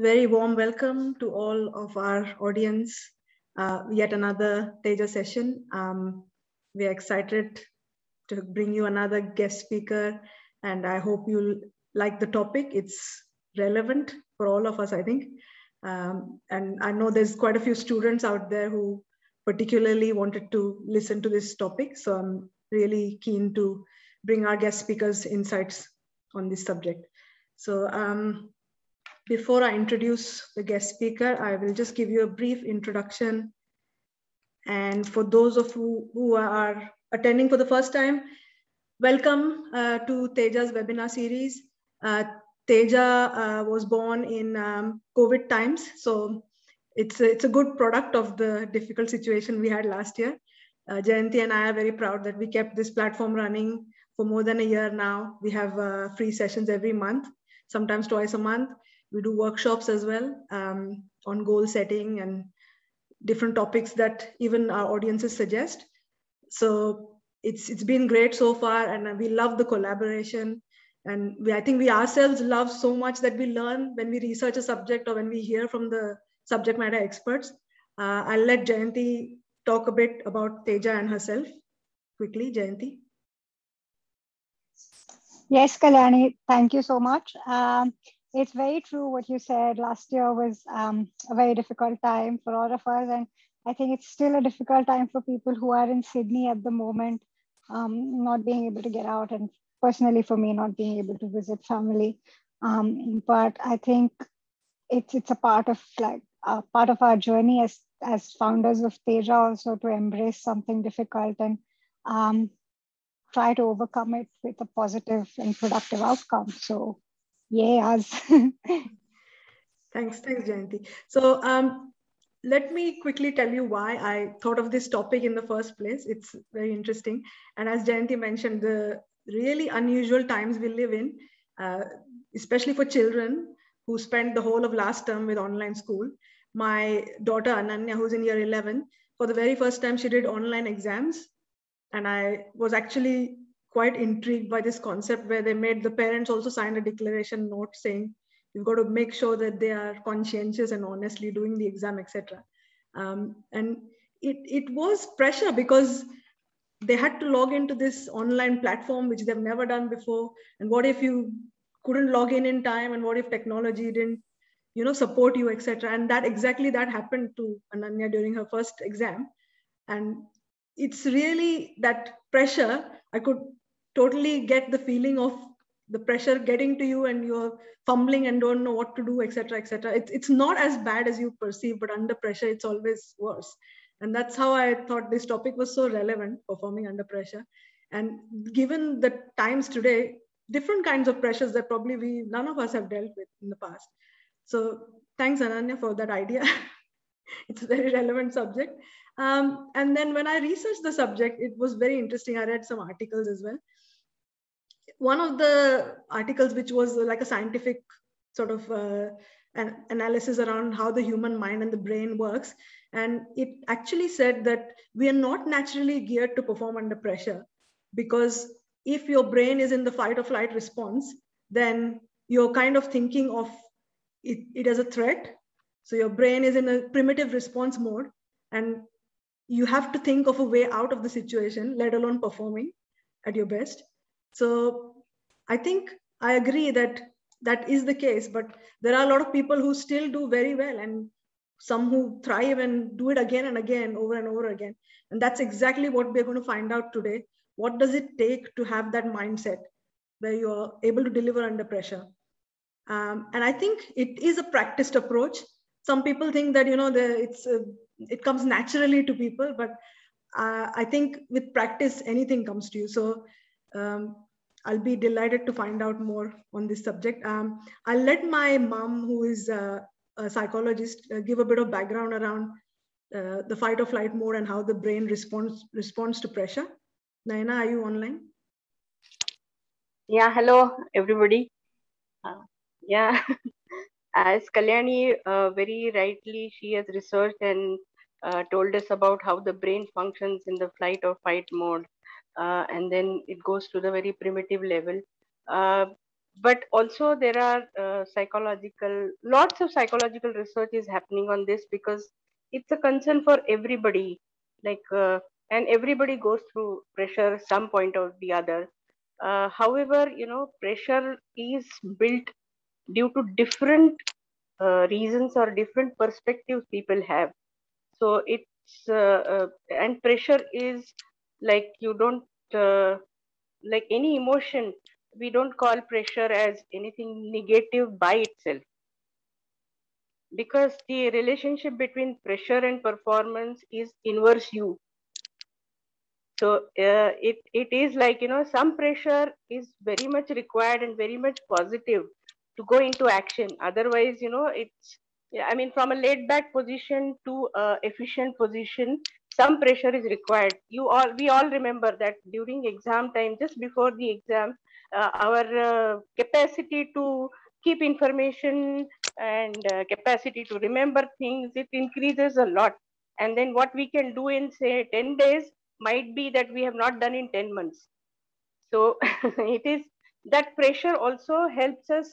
Very warm welcome to all of our audience. Yet another Teja session. We are excited to bring you another guest speaker, and I hope you'll like the topic. It's relevant for all of us, I think. And I know there's quite a few students out there who particularly wanted to listen to this topic. So I'm really keen to bring our guest speakers' insights on this subject. So before I introduce the guest speaker, I will just give you a brief introduction. And for those of you who are attending for the first time, welcome to Teja's webinar series. Teja was born in COVID times, so it's a good product of the difficult situation we had last year. Jayanti and I are very proud that we kept this platform running for more than a year now. We have free sessions every month, sometimes twice a month. We do workshops as well on goal setting and different topics that even our audiences suggest. So it's been great so far, and we love the collaboration. And I think we ourselves love so much that we learn when we research a subject or when we hear from the subject matter experts. I'll let Jayanti talk a bit about Teja and herself quickly. Jayanti. Yes, Kalyani, thank you so much. It's very true what you said. Last year was a very difficult time for all of us. And I think it's still a difficult time for people who are in Sydney at the moment, not being able to get out. And personally for me, not being able to visit family. But I think it's a part of our journey as founders of Teja also to embrace something difficult and try to overcome it with a positive and productive outcome. So, yes. Thanks, Jayanti. So let me quickly tell you why I thought of this topic in the first place. It's very interesting. And as Jayanti mentioned, the really unusual times we live in, especially for children who spent the whole of last term with online school. My daughter Ananya, who's in year 11, for the very first time, she did online exams. And I was actually quite intrigued by this concept where they made the parents also sign a declaration note saying, you've got to make sure that they are conscientious and honestly doing the exam, etc. And it was pressure because they had to log into this online platform, which they've never done before. And what if you couldn't log in time? And what if technology didn't, support you, etc. And that happened to Ananya during her first exam. And it's really that pressure. I could totally get the feeling of the pressure getting to you and you're fumbling and don't know what to do, etc., etc. It's not as bad as you perceive, but under pressure, it's always worse. And that's how I thought this topic was so relevant, performing under pressure. And given the times today, different kinds of pressures that probably none of us have dealt with in the past. So thanks, Ananya, for that idea. It's a very relevant subject. And then when I researched the subject, it was very interesting. I read some articles as well. One of the articles, which was like a scientific sort of an analysis around how the human mind and the brain works. And it actually said that we are not naturally geared to perform under pressure, because if your brain is in the fight or flight response, then you're kind of thinking of it as a threat. So your brain is in a primitive response mode, and you have to think of a way out of the situation, let alone performing at your best. So I think I agree that that is the case, but there are a lot of people who still do very well, and some who thrive and do it again and again, over and over again. And that's exactly what we're going to find out today. What does it take to have that mindset where you're able to deliver under pressure? And I think it is a practiced approach. Some people think that, it comes naturally to people, but I think with practice, anything comes to you. So I'll be delighted to find out more on this subject. I'll let my mom, who is a psychologist, give a bit of background around the fight or flight mode and how the brain responds to pressure. Naina, are you online? Yeah, hello, everybody. Yeah, as Kalyani very rightly, she has researched and told us about how the brain functions in the flight or fight mode. And then it goes to the very primitive level. But also there are lots of psychological research is happening on this, because it's a concern for everybody. Like, and everybody goes through pressure some point or the other. However, pressure is built due to different reasons or different perspectives people have. So and pressure is like, you don't like any emotion, we don't call pressure as anything negative by itself, because the relationship between pressure and performance is inverse u. So it is like, some pressure is very much required and very much positive to go into action. Otherwise, it's, yeah, I mean, from a laid back position to a efficient position, some pressure is required. We all remember that during exam time, just before the exam, our capacity to keep information and capacity to remember things, it increases a lot. And then what we can do in, say, 10 days might be that we have not done in 10 months. So it is that pressure also helps us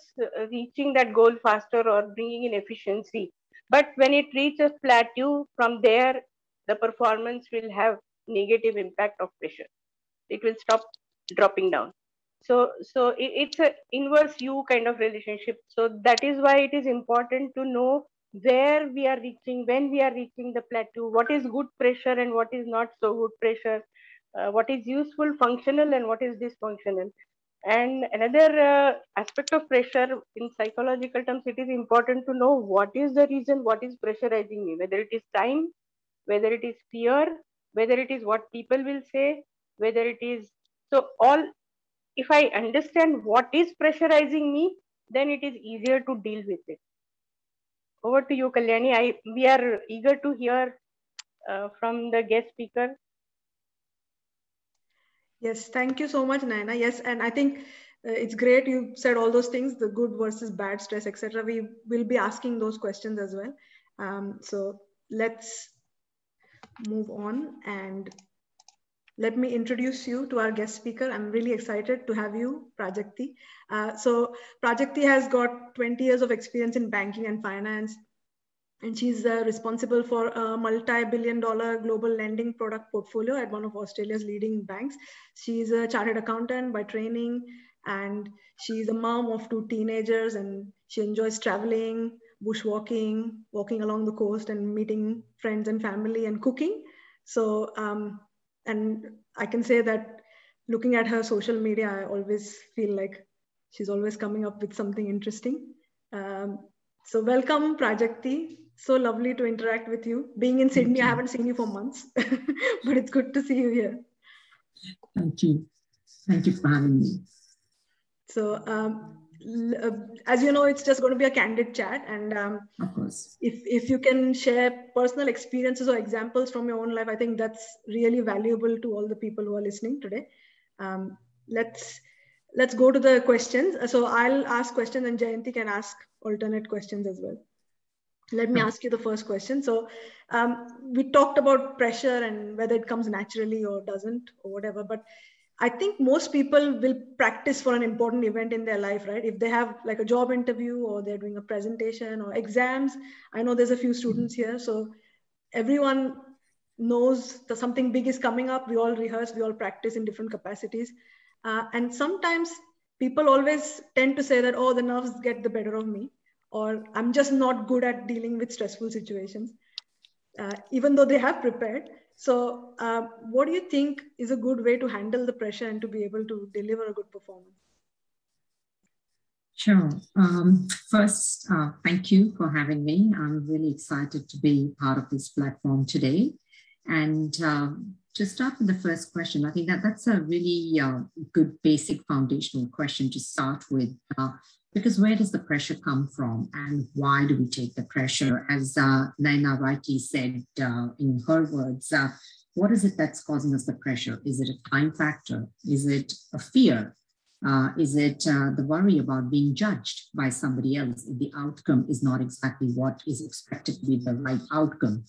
reaching that goal faster or bringing in efficiency. But when it reaches plateau, from there, the performance will have negative impact of pressure. It will stop dropping down. So it's a inverse u kind of relationship. So that is why it is important to know where we are reaching, when we are reaching the plateau, what is good pressure and what is not so good pressure, what is useful, functional, and what is dysfunctional. And another aspect of pressure in psychological terms, it is important to know what is the reason, what is pressurizing me, whether it is time, whether it is fear, whether it is what people will say, whether it is, so all, if I understand what is pressurizing me, then it is easier to deal with it. Over to you, Kalyani. We are eager to hear from the guest speaker. Yes, thank you so much, Naina. Yes, and I think it's great you said all those things, the good versus bad stress, etc. We will be asking those questions as well. So let's move on, and let me introduce you to our guest speaker. I'm really excited to have you, Prajakti. So Prajakti has got 20 years of experience in banking and finance, and she's responsible for a multi-billion-dollar global lending product portfolio at one of Australia's leading banks. She's a chartered accountant by training, and she's a mom of 2 teenagers, and she enjoys traveling, bushwalking, walking along the coast, and meeting friends and family, and cooking. So, and I can say that looking at her social media, I always feel like she's always coming up with something interesting. Um, so welcome, Prajakti. So lovely to interact with you. Being in Sydney, I haven't seen you for months, but it's good to see you here. Thank you. Thank you for having me. So as you know, it's just going to be a candid chat. And of course, if you can share personal experiences or examples from your own life, I think that's really valuable to all the people who are listening today. Let's go to the questions. So I'll ask questions and Jayanti can ask alternate questions as well. Let me ask you the first question. So we talked about pressure and whether it comes naturally or doesn't or whatever, but I think most people will practice for an important event in their life, right? If they have like a job interview or they're doing a presentation or exams. I know there's a few students here, so everyone knows that something big is coming up. We all rehearse, we all practice in different capacities. And sometimes people always tend to say that, oh, the nerves get the better of me, or I'm just not good at dealing with stressful situations, even though they have prepared. So what do you think is a good way to handle the pressure and to be able to deliver a good performance? Sure. First, thank you for having me. I'm really excited to be part of this platform today. And to start with the first question, I think that's a really good basic foundational question to start with, because where does the pressure come from and why do we take the pressure? As Naina rightly said in her words, what is it that's causing us the pressure? Is it a time factor? Is it a fear? Is it the worry about being judged by somebody else if the outcome is not exactly what is expected to be the right outcome?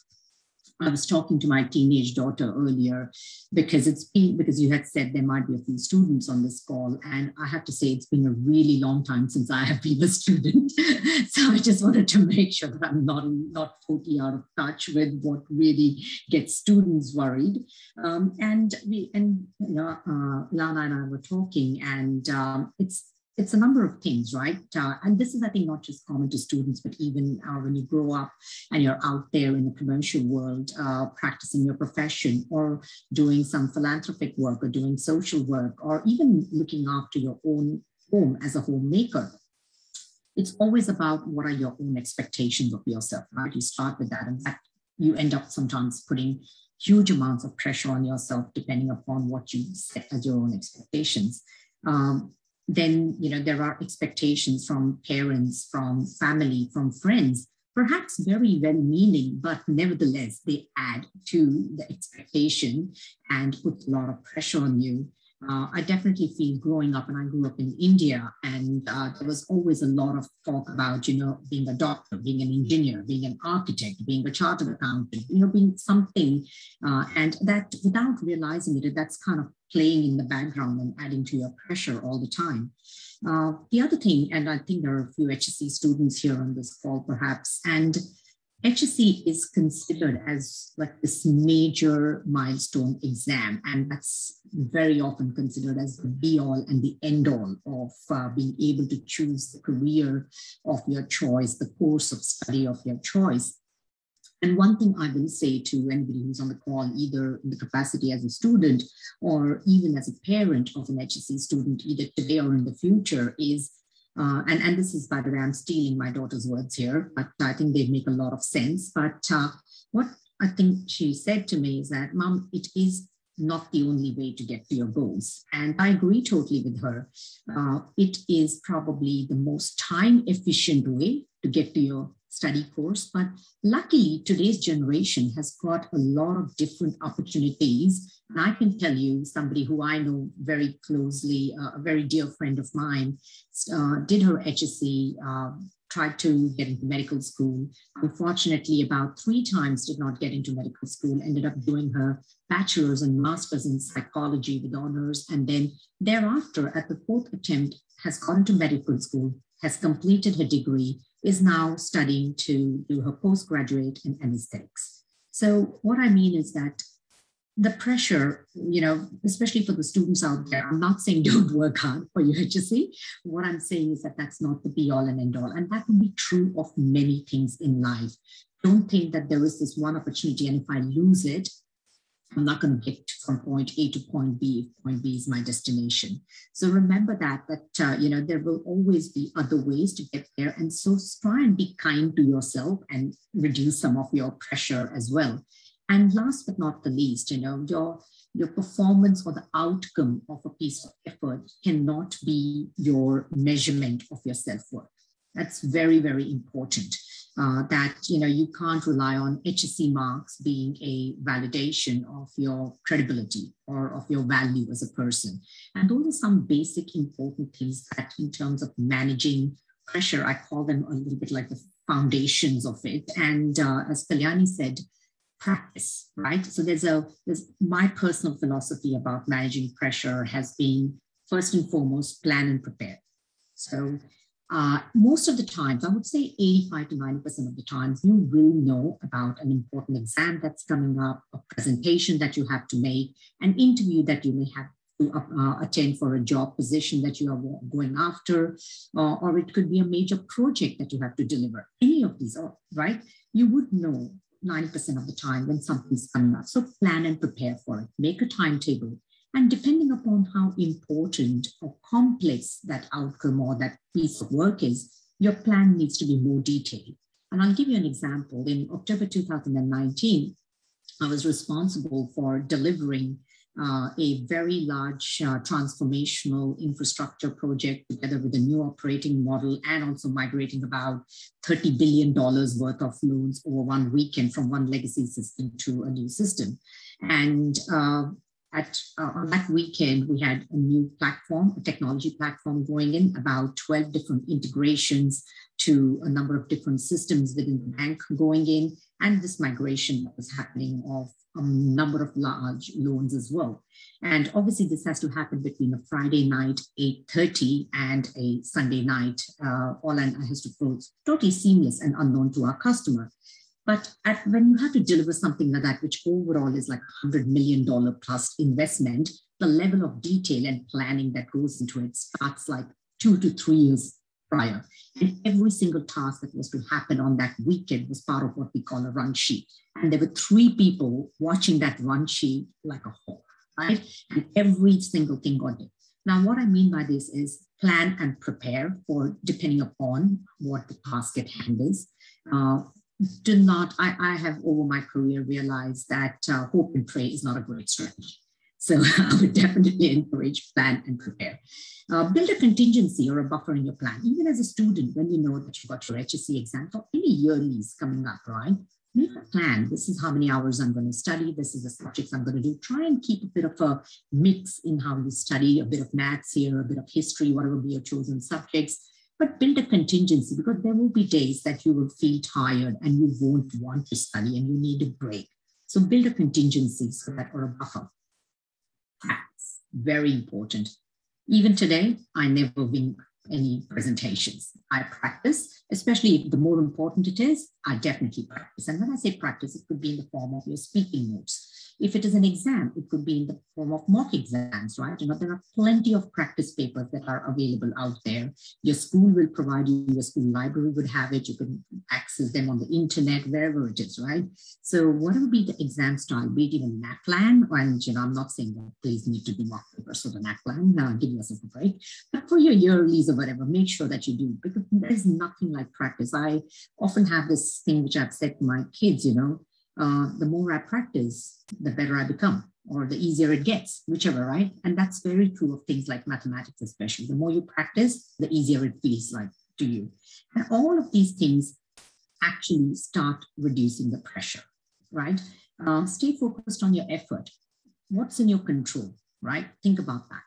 I was talking to my teenage daughter earlier because you had said there might be a few students on this call, and I have to say it's been a really long time since I have been a student. So I just wanted to make sure that I'm not totally out of touch with what really gets students worried. Lana and I were talking, and it's a number of things, right? And this is, I think, not just common to students, but even when you grow up and you're out there in the commercial world, practicing your profession or doing some philanthropic work or doing social work, or even looking after your own home as a homemaker. It's always about what are your own expectations of yourself, right? You start with that, and that you end up sometimes putting huge amounts of pressure on yourself depending upon what you set as your own expectations. Then, there are expectations from parents, from family, from friends, perhaps very well-meaning, but nevertheless, they add to the expectation and put a lot of pressure on you. I definitely feel growing up, and I grew up in India, and there was always a lot of talk about, being a doctor, being an engineer, being an architect, being a chartered accountant, being something, and that without realizing it, that's kind of playing in the background and adding to your pressure all the time. The other thing, and I think there are a few HSC students here on this call perhaps, and HSC is considered as like this major milestone exam, and that's very often considered as the be-all and the end-all of being able to choose the career of your choice, the course of study of your choice. And one thing I will say to anybody who's on the call, either in the capacity as a student or even as a parent of an HSC student, either today or in the future, is and this is, by the way, I'm stealing my daughter's words here, but I think they make a lot of sense. But what I think she said to me is that, Mom, it is not the only way to get to your goals. And I agree totally with her. It is probably the most time efficient way to get to your study course. But luckily, today's generation has got a lot of different opportunities. And I can tell you, somebody who I know very closely, a very dear friend of mine, did her HSC, tried to get into medical school. Unfortunately, about 3 times did not get into medical school, ended up doing her bachelor's and master's in psychology with honors. And then thereafter, at the 4th attempt, has gone to medical school, has completed her degree, is now studying to do her postgraduate in anesthetics. So what I mean is that the pressure, especially for the students out there, I'm not saying don't work hard for your HSC. What I'm saying is that that's not the be all and end all. And that will be true of many things in life. Don't think that there is this one opportunity, and if I lose it, I'm not going to get from point A to point B if point B is my destination. So remember that there will always be other ways to get there. And so try and be kind to yourself and reduce some of your pressure as well. And last but not the least, your performance or the outcome of a piece of effort cannot be your measurement of your self-worth. That's very, very important. You can't rely on HSC marks being a validation of your credibility or of your value as a person. And those are some basic important things that, in terms of managing pressure, I call them a little bit like the foundations of it. And as Kalyani said, practice, right? So there's my personal philosophy about managing pressure has been, first and foremost, plan and prepare. So most of the times, I would say 85 to 90% of the times, you will know about an important exam that's coming up, a presentation that you have to make, an interview that you may have to attend for a job position that you are going after, or it could be a major project that you have to deliver. Any of these, right? You would know 90% of the time when something's coming up. So plan and prepare for it. Make a timetable. And depending upon how important or complex that outcome or that piece of work is, your plan needs to be more detailed. And I'll give you an example. In October 2019, I was responsible for delivering a very large transformational infrastructure project together with a new operating model, and also migrating about $30 billion worth of loans over one weekend from one legacy system to a new system. And On that weekend, we had a new platform, a technology platform going in, about 12 different integrations to a number of different systems within the bank going in, and this migration that was happening of a number of large loans as well. And obviously this has to happen between a Friday night, 8:30, and a Sunday night. All has to go totally seamless and unknown to our customer. But when you have to deliver something like that, which overall is like $100 million plus investment, the level of detail and planning that goes into it starts like 2 to 3 years prior. And every single task that was to happen on that weekend was part of what we call a run sheet. And there were 3 people watching that run sheet like a hawk, right? And every single thing got done. Now, what I mean by this is plan and prepare for depending upon what the task at hand is. Do not, I have over my career realized that hope and pray is not a great strategy. So I would definitely encourage plan and prepare. Build a contingency or a buffer in your plan. Even as a student, when you know that you've got your HSC exam or any yearlies coming up, right? Make a plan. This is how many hours I'm going to study. This is the subjects I'm going to do. Try and keep a bit of a mix in how you study, a bit of maths here, a bit of history, whatever be your chosen subjects. But build a contingency, because there will be days that you will feel tired and you won't want to study and you need a break. So build a contingency so that, or a buffer. That's very important. Even today, I never wing any presentations. I practice, especially if the more important it is, I definitely practice. And when I say practice, it could be in the form of your speaking notes. If it is an exam, it could be in the form of mock exams, right? You know, there are plenty of practice papers that are available out there. Your school will provide you, your school library would have it. You can access them on the internet, wherever it is, right? So whatever be the exam style, be it even NAPLAN, and you know, I'm not saying that please need to be mock papers for the NAPLAN, give yourself a break. But for your yearlies or whatever, make sure that you do, because there's nothing like practice. I often have this thing which I've said to my kids, you know, the more I practice, the better I become, or the easier it gets, whichever, right? And that's very true of things like mathematics, especially. The more you practice, the easier it feels like to you. And all of these things actually start reducing the pressure, right? Stay focused on your effort. What's in your control, right? Think about that.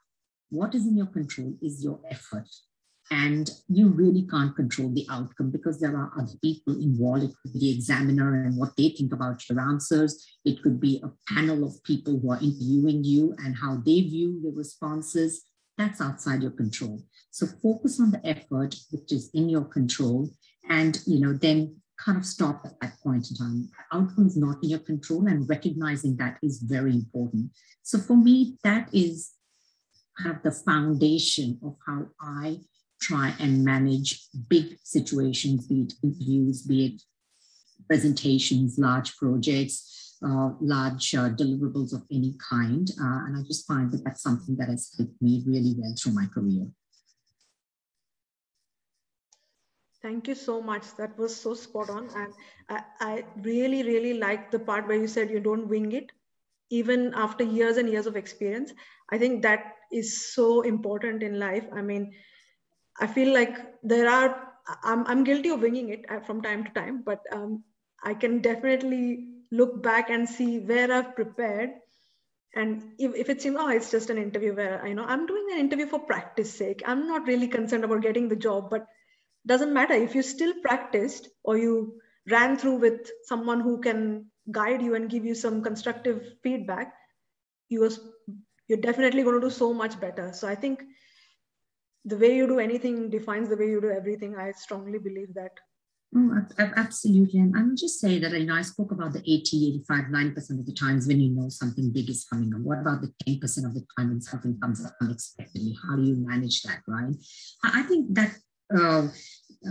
What is in your control is your effort. And you really can't control the outcome because there are other people involved. It could be the examiner and what they think about your answers. It could be a panel of people who are interviewing you and how they view the responses. That's outside your control. So focus on the effort, which is in your control, and then kind of stop at that point in time. The outcome is not in your control, and recognizing that is very important. So for me, that is kind of the foundation of how I try and manage big situations, be it interviews, be it presentations, large projects, large deliverables of any kind. And I just find that that's something that has helped me really well through my career. Thank you so much. That was so spot on. And I really, really like the part where you said you don't wing it, even after years and years of experience. I think that is so important in life. I mean, I feel like I'm guilty of winging it from time to time, but I can definitely look back and see where I've prepared. And if it seems, oh, it's just an interview where I'm doing an interview for practice sake. I'm not really concerned about getting the job, but doesn't matter if you still practiced or you ran through with someone who can guide you and give you some constructive feedback, you're definitely going to do so much better. So I think the way you do anything defines the way you do everything. I strongly believe that. Oh, absolutely. And I will just say that, I spoke about the 80, 85, 9% of the times when you know something big is coming up. What about the 10% of the time when something comes up unexpectedly? How do you manage that, right? I think that,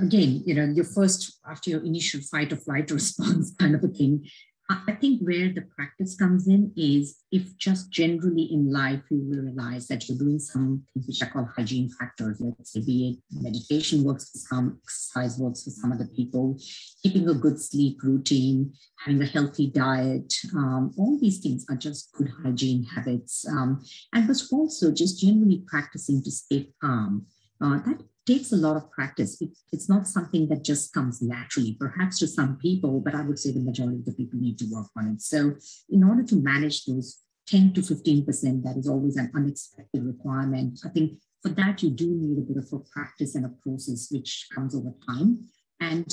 again, your first, after your initial fight or flight response kind of a thing, I think where the practice comes in is if just generally in life you will realize that you're doing some things which I call hygiene factors. Let's say be it meditation works for some, exercise works for some other people, keeping a good sleep routine, having a healthy diet. All these things are just good hygiene habits. And but also just generally practicing to stay calm. That takes a lot of practice. It's not something that just comes naturally, perhaps to some people, but I would say the majority of the people need to work on it. So in order to manage those 10 to 15% that is always an unexpected requirement. I think for that, you do need a bit of a practice and a process which comes over time. And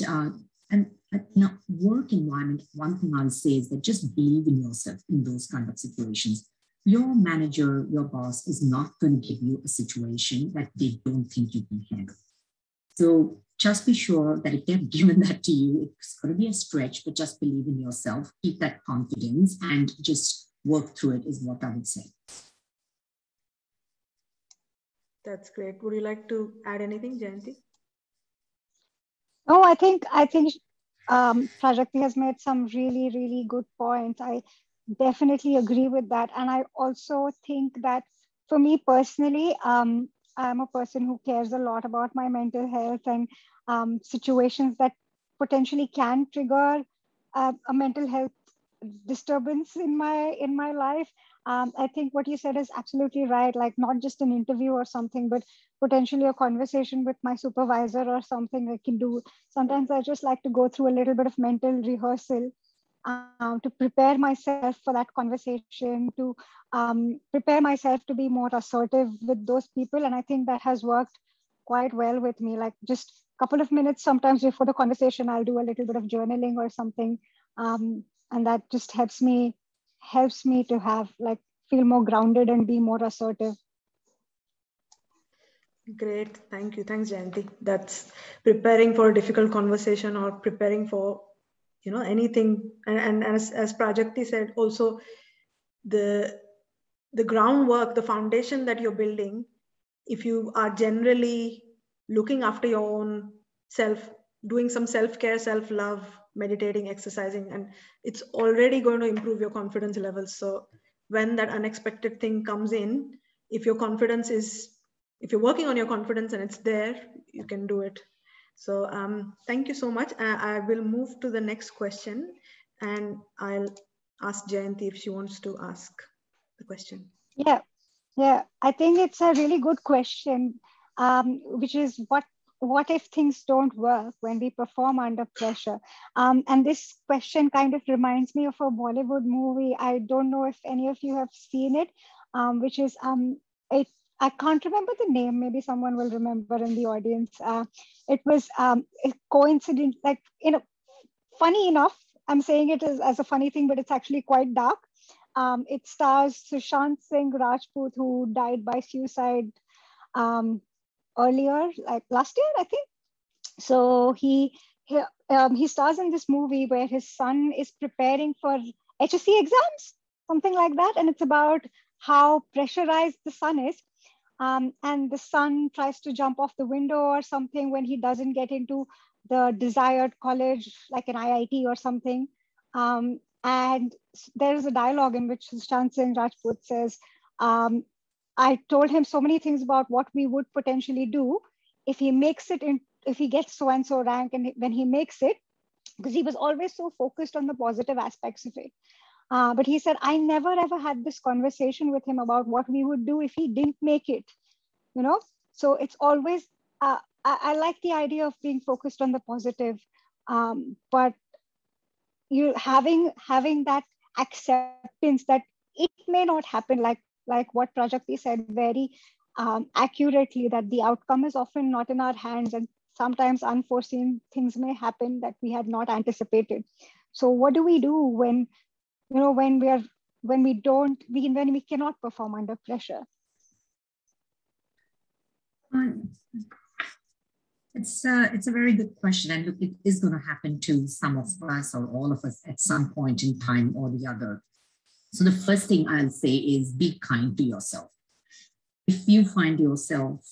in a work environment, one thing I'll say is that just believe in yourself in those kind of situations. Your manager, your boss is not going to give you a situation that they don't think you can handle. So just be sure that if they've given that to you, it's going to be a stretch, but just believe in yourself, keep that confidence, and just work through it is what I would say. That's great. Would you like to add anything, Jayanti? No, I think Prajakti has made some really, really good points. I definitely agree with that. And I also think that for me personally, I'm a person who cares a lot about my mental health and situations that potentially can trigger a mental health disturbance in my life. I think what you said is absolutely right. Like not just an interview or something, but potentially a conversation with my supervisor or something I can do. Sometimes I just like to go through a little bit of mental rehearsal to prepare myself for that conversation, to prepare myself to be more assertive with those people. And I think that has worked quite well with me. Like just a couple of minutes sometimes before the conversation, I'll do a little bit of journaling or something. And that just helps me to have like feel more grounded and be more assertive. Great. Thank you. Thanks, Jayanti. That's preparing for a difficult conversation or preparing for, anything. And as Prajakti said, also the groundwork, the foundation that you're building, if you are generally looking after your own self, doing some self-care, self-love, meditating, exercising, and it's already going to improve your confidence levels. So when that unexpected thing comes in, if you're working on your confidence and it's there, you can do it. So thank you so much. I will move to the next question and I'll ask Jayanti if she wants to ask the question. Yeah, I think it's a really good question, which is what if things don't work when we perform under pressure? And this question kind of reminds me of a Bollywood movie. I don't know if any of you have seen it, which is I can't remember the name. Maybe someone will remember in the audience. It was a coincidence, like funny enough. I'm saying it as a funny thing, but it's actually quite dark. It stars Sushant Singh Rajput, who died by suicide earlier, like last year, I think. So he stars in this movie where his son is preparing for HSC exams, something like that, and it's about how pressurized the son is. And the son tries to jump off the window or something when he doesn't get into the desired college, like an IIT or something. And there is a dialogue in which Sushant Singh Rajput says, I told him so many things about what we would potentially do if he makes it in, if he gets so and so rank, and when he makes it, because he was always so focused on the positive aspects of it. But he said, I never ever had this conversation with him about what we would do if he didn't make it, So it's always, I like the idea of being focused on the positive, but you having that acceptance that it may not happen, like what Prajakti said very accurately, that the outcome is often not in our hands, and sometimes unforeseen things may happen that we had not anticipated. So what do we do when we cannot perform under pressure? It's a very good question, and look, it is going to happen to some of us or all of us at some point in time or the other. So the first thing I'll say is be kind to yourself. If you find yourself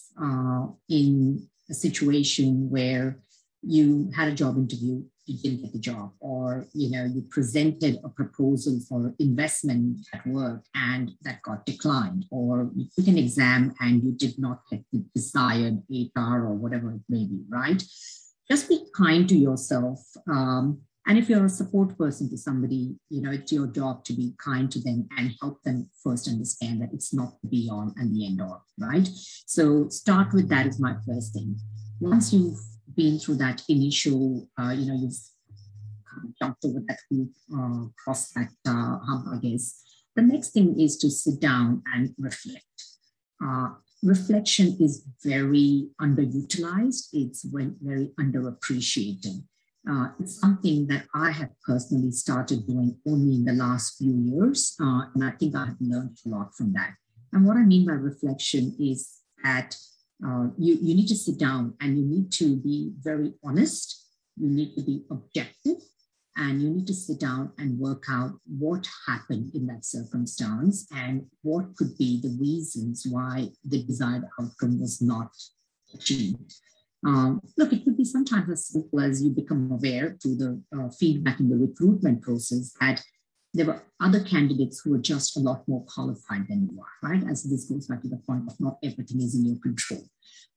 in a situation where you had a job interview, you didn't get the job, or you presented a proposal for investment at work and that got declined, or you took an exam and you did not get the desired HR or whatever it may be, right? Just be kind to yourself. And if you're a support person to somebody, it's your job to be kind to them and help them first understand that it's not the be all and the end all, right? So start with that is my first thing. Once you've been through that initial, you've jumped over that hoop, crossed that hump, I guess. The next thing is to sit down and reflect. Reflection is very underutilized. It's very underappreciated. It's something that I have personally started doing only in the last few years, and I think I have learned a lot from that. And what I mean by reflection is that you need to sit down and you need to be very honest. You need to be objective, and you need to sit down and work out what happened in that circumstance and what could be the reasons why the desired outcome was not achieved. Look, it could be sometimes as simple as you become aware through the feedback in the recruitment process that there were other candidates who were just a lot more qualified than you are, right? As this goes back to the point of not everything is in your control.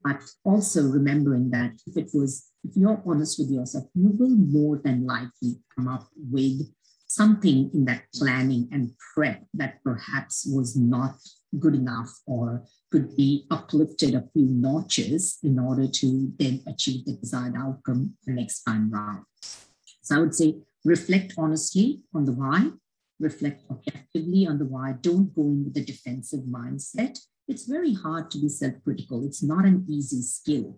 But also remembering that if you're honest with yourself, you will more than likely come up with something in that planning and prep that perhaps was not good enough or could be uplifted a few notches in order to then achieve the desired outcome the next time round. So I would say reflect honestly on the why, reflect objectively on the why. Don't go in with a defensive mindset. It's very hard to be self-critical. It's not an easy skill.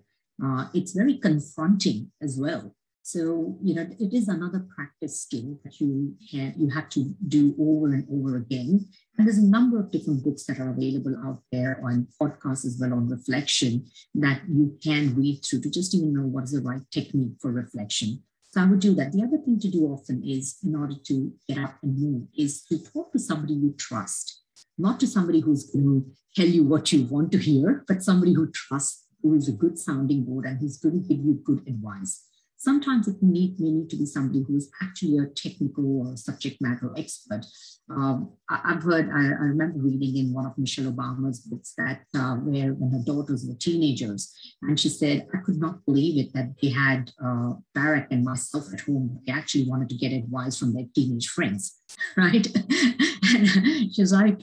It's very confronting as well. So, it is another practice skill that you have to do over and over again. And there's a number of different books that are available out there on podcasts as well on reflection that you can read through to just even know what is the right technique for reflection. So I would do that. The other thing to do often is, in order to get up and move, is to talk to somebody you trust, not to somebody who's going to tell you what you want to hear, but somebody who trusts, who is a good sounding board and who's going to give you good advice. Sometimes it may need to be somebody who is actually a technical or subject matter expert. I remember reading in one of Michelle Obama's books that where when her daughters were teenagers, and she said, I could not believe it that they had Barack and myself at home. They actually wanted to get advice from their teenage friends, right? And she's like,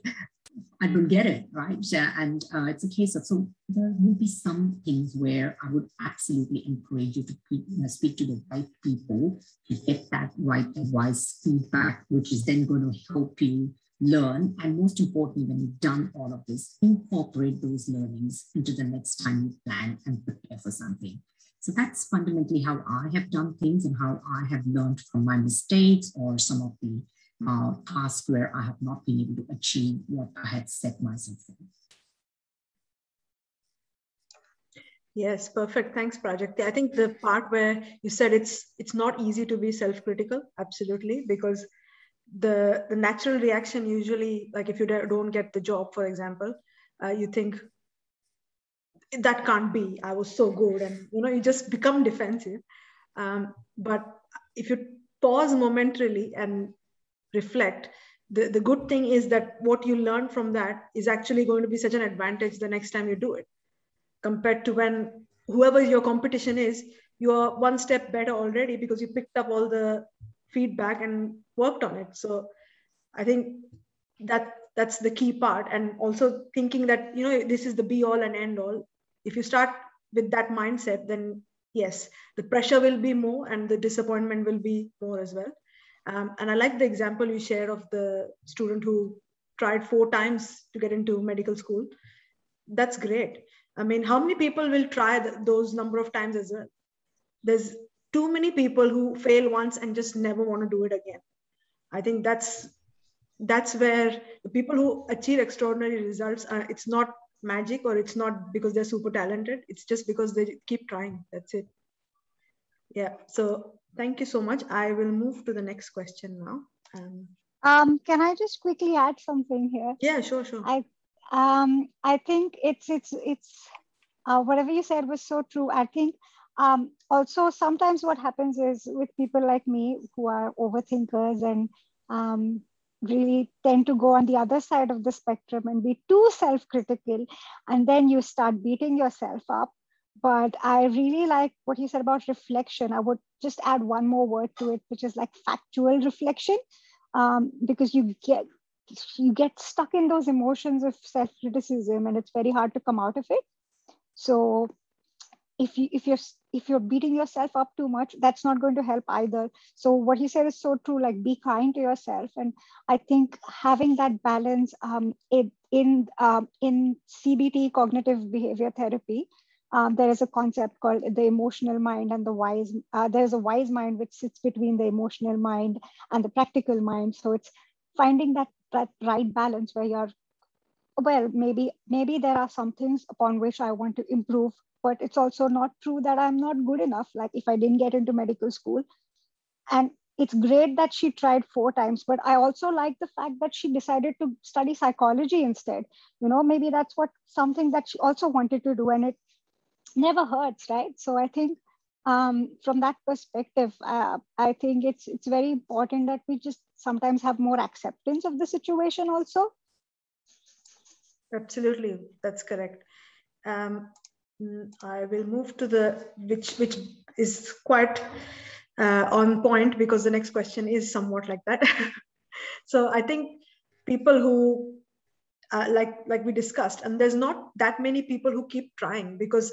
I don't get it, right? And it's a case of, so there will be some things where I would absolutely encourage you to speak to the right people to get that right advice, feedback, which is then going to help you learn. And most importantly, when you've done all of this, incorporate those learnings into the next time you plan and prepare for something. So that's fundamentally how I have done things and how I have learned from my mistakes or some of the tasks where I have not been able to achieve what I had set myself for. Yes, perfect. Thanks, Prajakti. I think the part where you said it's not easy to be self-critical, absolutely, because the natural reaction usually, like if you don't get the job, for example, you think that can't be, I was so good, and you just become defensive. But if you pause momentarily and reflect, the good thing is that what you learn from that is actually going to be such an advantage the next time you do it, compared to when whoever your competition is, you're one step better already because you picked up all the feedback and worked on it. So I think that's the key part. And also thinking that this is the be all and end all. If you start with that mindset, then yes, the pressure will be more and the disappointment will be more as well. And I like the example you shared of the student who tried 4 times to get into medical school. That's great. I mean, how many people will try those number of times as well? There's too many people who fail once and just never want to do it again. I think that's where the people who achieve extraordinary results, it's not magic, or it's not because they're super talented. It's just because they keep trying. That's it. Yeah. So thank you so much. I will move to the next question now. Can I just quickly add something here? Yeah, sure. I think it's whatever you said was so true. I think also sometimes what happens is with people like me who are overthinkers and really tend to go on the other side of the spectrum and be too self-critical, and then you start beating yourself up. But I really like what you said about reflection. I would just add one more word to it, which is like factual reflection, because you get stuck in those emotions of self-criticism and it's very hard to come out of it. So if you're beating yourself up too much, that's not going to help either. So what you said is so true, like be kind to yourself. And I think having that balance, in CBT, cognitive behavior therapy, there is a concept called the emotional mind and the wise. There's a wise mind which sits between the emotional mind and the practical mind. So it's finding that right balance where you're, well, maybe there are some things upon which I want to improve, but it's also not true that I'm not good enough. Like if I didn't get into medical school, and it's great that she tried 4 times, but I also like the fact that she decided to study psychology instead. Maybe that's what something that she also wanted to do, and it never hurts, right? So I think from that perspective, I think it's very important that we just sometimes have more acceptance of the situation also. Absolutely, that's correct. I will move to the which is quite on point, because the next question is somewhat like that. So I think people who like we discussed, and there's not that many people who keep trying, because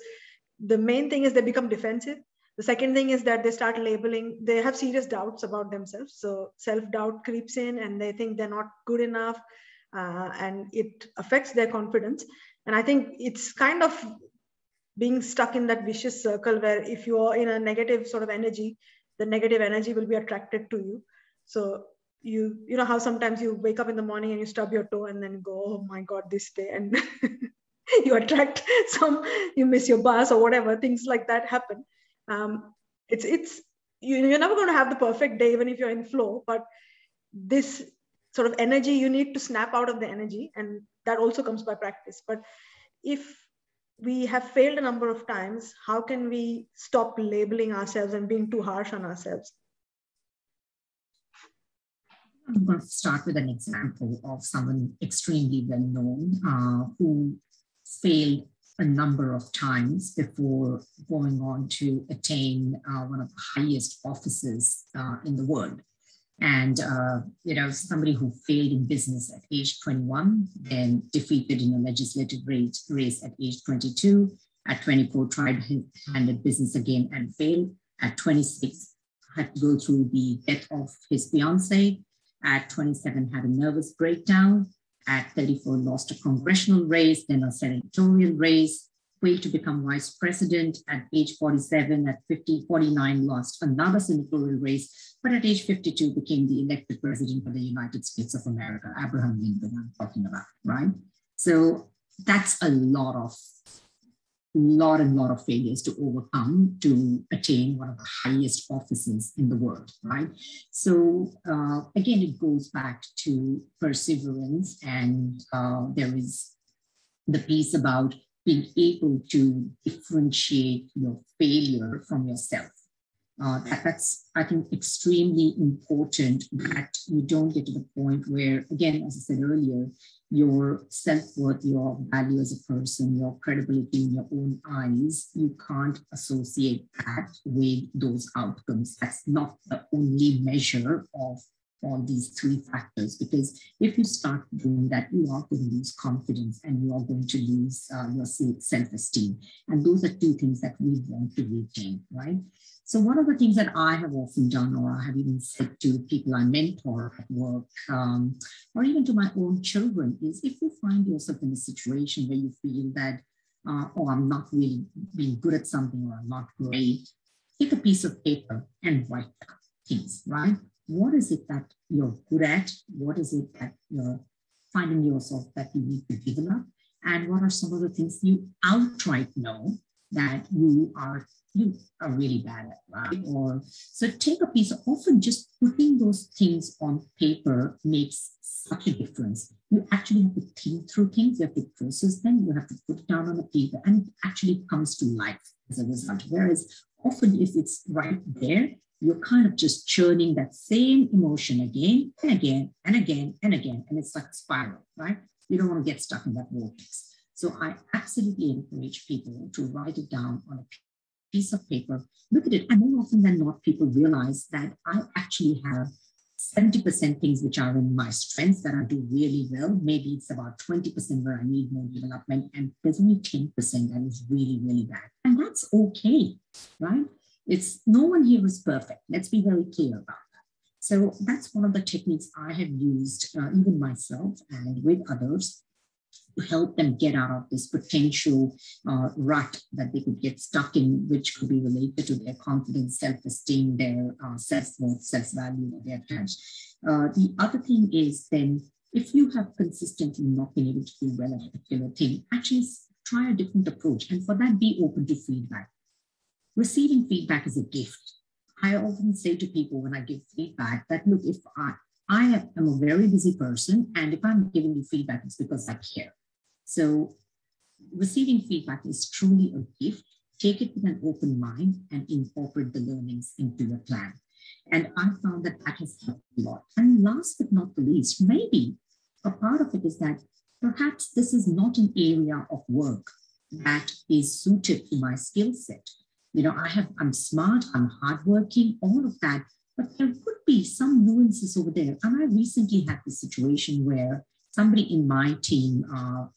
the main thing is they become defensive. The second thing is that they start labeling, they have serious doubts about themselves. So self-doubt creeps in and they think they're not good enough, and it affects their confidence. And I think it's kind of being stuck in that vicious circle where if you are in a negative sort of energy, the negative energy will be attracted to you. So you know how sometimes you wake up in the morning and you stub your toe and then go, oh my god, this day, and you attract you miss your bus or whatever, things like that happen. It's you're never going to have the perfect day even if you're in flow, but this sort of energy, you need to snap out of the energy, and that also comes by practice. But if we have failed a number of times, how can we stop labeling ourselves and being too harsh on ourselves? I'm going to start with an example of someone extremely well known who failed a number of times before going on to attain one of the highest offices in the world. And, somebody who failed in business at age 21, then defeated in a legislative race at age 22. At 24, tried his hand at business again and failed. At 26, had to go through the death of his fiancée. At 27, had a nervous breakdown. At 34, lost a congressional race, then a senatorial race, failed to become vice president. At age 47, at 49, lost another senatorial race, but at age 52, became the elected president of the United States of America, Abraham Lincoln I'm talking about, right? So that's a lot of failures to overcome to attain one of the highest offices in the world, right? So again, it goes back to perseverance, and there is the piece about being able to differentiate your failure from yourself. That's, I think, extremely important, that you don't get to the point where, again, as I said earlier, your self-worth, your value as a person, your credibility in your own eyes, you can't associate that with those outcomes. That's not the only measure of all these three factors, because if you start doing that, you are going to lose confidence and you are going to lose your self-esteem. And those are two things that we want to retain, right? So one of the things that I have often done, or I have even said to people I mentor at work, or even to my own children, is if you find yourself in a situation where you feel that, oh, I'm not really being good at something, or I'm not great, take a piece of paper and write down things, right? What is it that you're good at? What is it that you're finding yourself that you need to develop? And what are some of the things you outright know that you are really bad at, right? Or so take a piece of, often just putting those things on paper makes such a difference. You actually have to think through things, you have to process them, you have to put it down on a paper, and it actually comes to life as a result. Whereas often if it's right there, you're kind of just churning that same emotion again and again and again and again, and it's like a spiral, right? You don't want to get stuck in that vortex. So I absolutely encourage people to write it down on a piece of paper, look at it, and more often than not, people realize that I actually have 70% things which are in my strengths that I do really well. Maybe it's about 20% where I need more development, and there's only 10% that is really, really bad. And that's okay, right? It's no one here is perfect. Let's be very clear about that. So that's one of the techniques I have used, even myself and with others, to help them get out of this potential rut that they could get stuck in, which could be related to their confidence, self-esteem, their self-worth, self-value that they attach. The other thing is then, if you have consistently not been able to do well at a particular thing, actually try a different approach. And for that, be open to feedback. Receiving feedback is a gift. I often say to people when I give feedback that, look, if I am a very busy person, and if I'm giving you feedback, it's because I care. So receiving feedback is truly a gift. Take it with an open mind and incorporate the learnings into your plan. And I found that that has helped a lot. And last but not the least, maybe a part of it is that perhaps this is not an area of work that is suited to my skill set. You know, I'm smart, I'm hardworking, all of that, but there could be some nuances over there. And I recently had this situation where somebody in my team,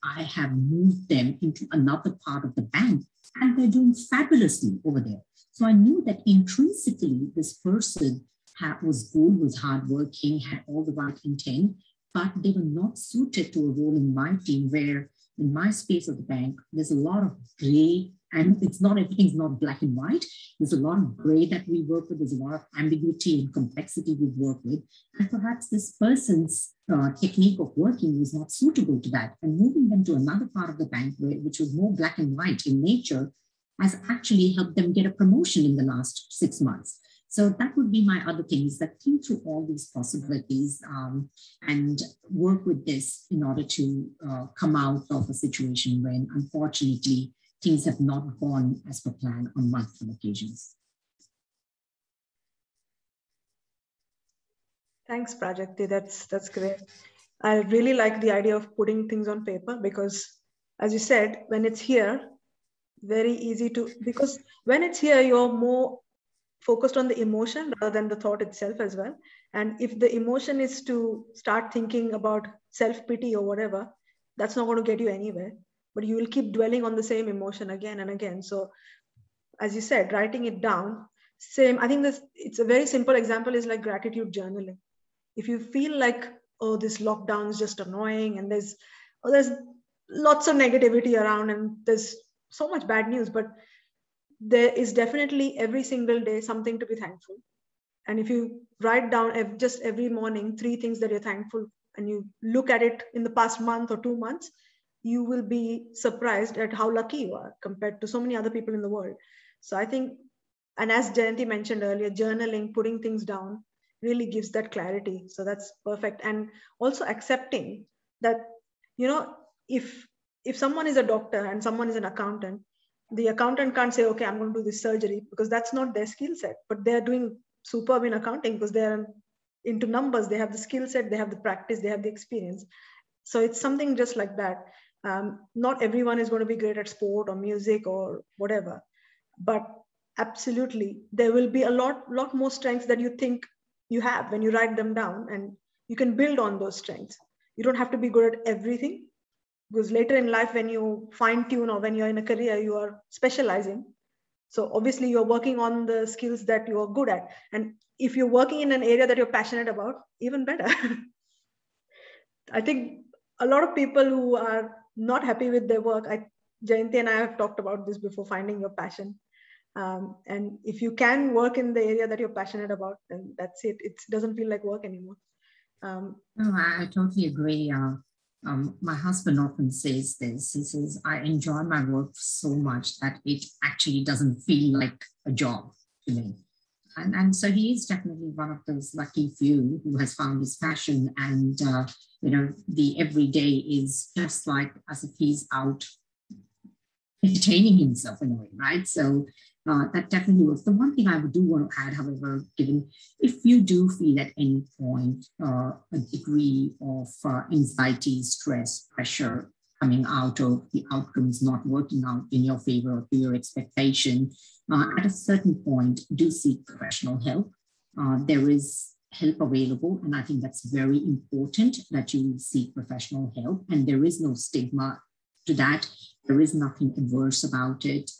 I have moved them into another part of the bank, and they're doing fabulously over there. So I knew that intrinsically this person was good, was hardworking, had all the right intent, but they were not suited to a role in my team, where in my space of the bank, there's a lot of gray, and it's not, everything's not black and white. There's a lot of gray that we work with. There's a lot of ambiguity and complexity we work with. And perhaps this person's technique of working was not suitable to that. And moving them to another part of the bank, which was more black and white in nature, has actually helped them get a promotion in the last 6 months. So that would be my other thing, is that think through all these possibilities and work with this in order to come out of a situation when, unfortunately, things have not gone as per plan on multiple occasions. Thanks, Prajakti. That's great. I really like the idea of putting things on paper, because, as you said, when it's here, very easy to, because when it's here, you're more focused on the emotion rather than the thought itself as well. And if the emotion is to start thinking about self-pity or whatever, that's not going to get you anywhere, but you will keep dwelling on the same emotion again and again. So as you said, writing it down, same, I think it's a very simple example is like gratitude journaling. If you feel like, oh, this lockdown is just annoying, and there's lots of negativity around, and there's so much bad news, but there is definitely every single day something to be thankful. And if you write down just every morning 3 things that you're thankful, and you look at it in the past month or 2 months, you will be surprised at how lucky you are compared to so many other people in the world. So I think, and as Jayanti mentioned earlier, journaling, putting things down really gives that clarity. So that's perfect. And also accepting that, you know, if someone is a doctor and someone is an accountant, the accountant can't say, okay, I'm going to do this surgery, because that's not their skill set, but they're doing superb in accounting because they're into numbers, they have the skill set, they have the practice, they have the experience. So it's something just like that. Not everyone is going to be great at sport or music or whatever, but absolutely there will be a lot more strengths that you think you have when you write them down, and you can build on those strengths. You don't have to be good at everything, because later in life, when you fine tune or when you're in a career, you are specializing. So obviously you're working on the skills that you are good at. And if you're working in an area that you're passionate about, even better. I think a lot of people who are not happy with their work, Jayanti and I have talked about this before, finding your passion. And if you can work in the area that you're passionate about, then that's it. It doesn't feel like work anymore. No, I totally agree. My husband often says this. He says, I enjoy my work so much that it actually doesn't feel like a job to me. And so he is definitely one of those lucky few who has found his passion, and you know, the everyday is just like as if he's out entertaining himself in a way, right? So that definitely was the one thing I do want to add. However, given if you do feel at any point a degree of anxiety, stress, pressure coming out of the outcomes not working out in your favor or to your expectation, at a certain point, do seek professional help. There is help available. And I think that's very important that you seek professional help. And there is no stigma to that. There is nothing adverse about it.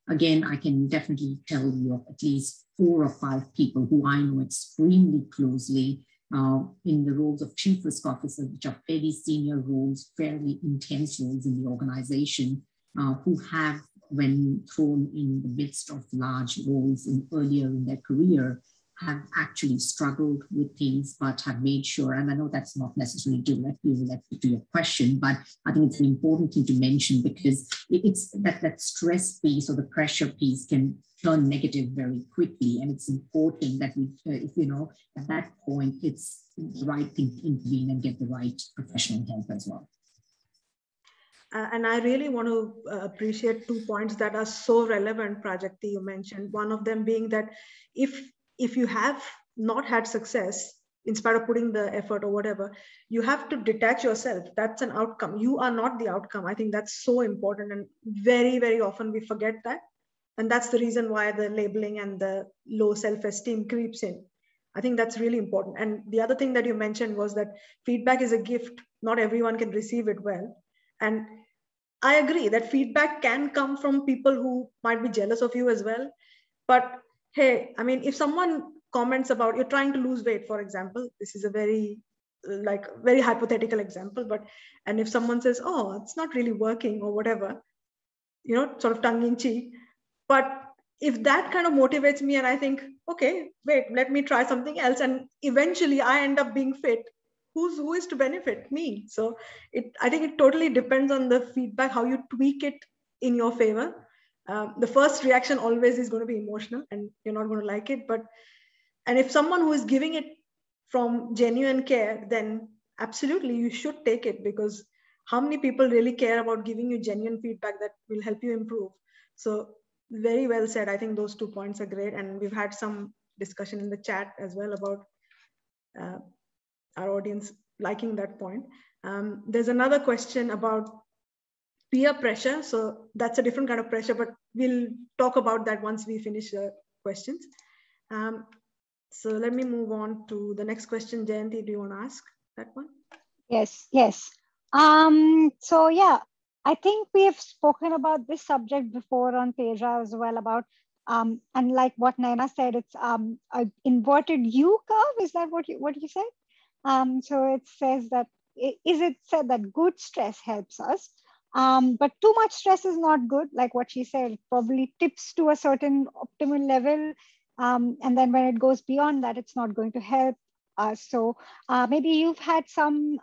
Again, I can definitely tell you of at least 4 or 5 people who I know extremely closely in the roles of chief risk officers, which are fairly senior roles, fairly intense roles in the organization, who have, when thrown in the midst of large roles earlier in their career, have actually struggled with things, but have made sure, and I know that's not necessarily directly related to your question, but I think it's an important thing to mention, because it's that stress piece or the pressure piece can turn negative very quickly. And it's important that we, if you know, at that point, it's the right thing to intervene and get the right professional help as well. And I really want to appreciate 2 points that are so relevant, Prajakti, you mentioned. One of them being that if you have not had success, in spite of putting the effort or whatever, you have to detach yourself. That's an outcome. You are not the outcome. I think that's so important. And very, very often we forget that. And that's the reason why the labeling and the low self-esteem creeps in. I think that's really important. And the other thing that you mentioned was that feedback is a gift. Not everyone can receive it well. And I agree that feedback can come from people who might be jealous of you as well. But hey, I mean, if someone comments about you're trying to lose weight, for example, this is a very hypothetical example, and if someone says, oh, it's not really working or whatever, sort of tongue in cheek, but if that kind of motivates me and I think, okay, wait, let me try something else, and eventually I end up being fit, who is to benefit? Me. So I think it totally depends on the feedback, how you tweak it in your favor. The first reaction always is going to be emotional and you're not going to like it. And if someone who is giving it from genuine care, then absolutely you should take it, because how many people really care about giving you genuine feedback that will help you improve? So very well said. I think those 2 points are great. And we've had some discussion in the chat as well about our audience liking that point. There's another question about peer pressure. So that's a different kind of pressure, but we'll talk about that once we finish the questions. So let me move on to the next question. Jayanti, do you want to ask that one? Yes. So yeah, I think we have spoken about this subject before on Teja as well, about and like what Naina said, it's an inverted U curve. Is that what you said? So it says that, is it said that good stress helps us? But too much stress is not good. Like what she said, it probably tips to a certain optimal level. And then when it goes beyond that, it's not going to help us. So maybe you've had some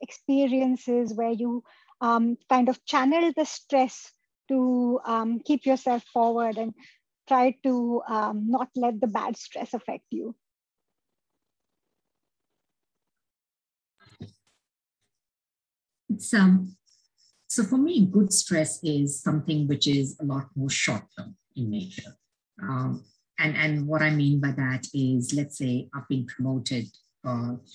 experiences where you kind of channel the stress to keep yourself forward and try to not let the bad stress affect you. It's so for me, good stress is something which is a lot more short-term in nature. And what I mean by that is, let's say I've been promoted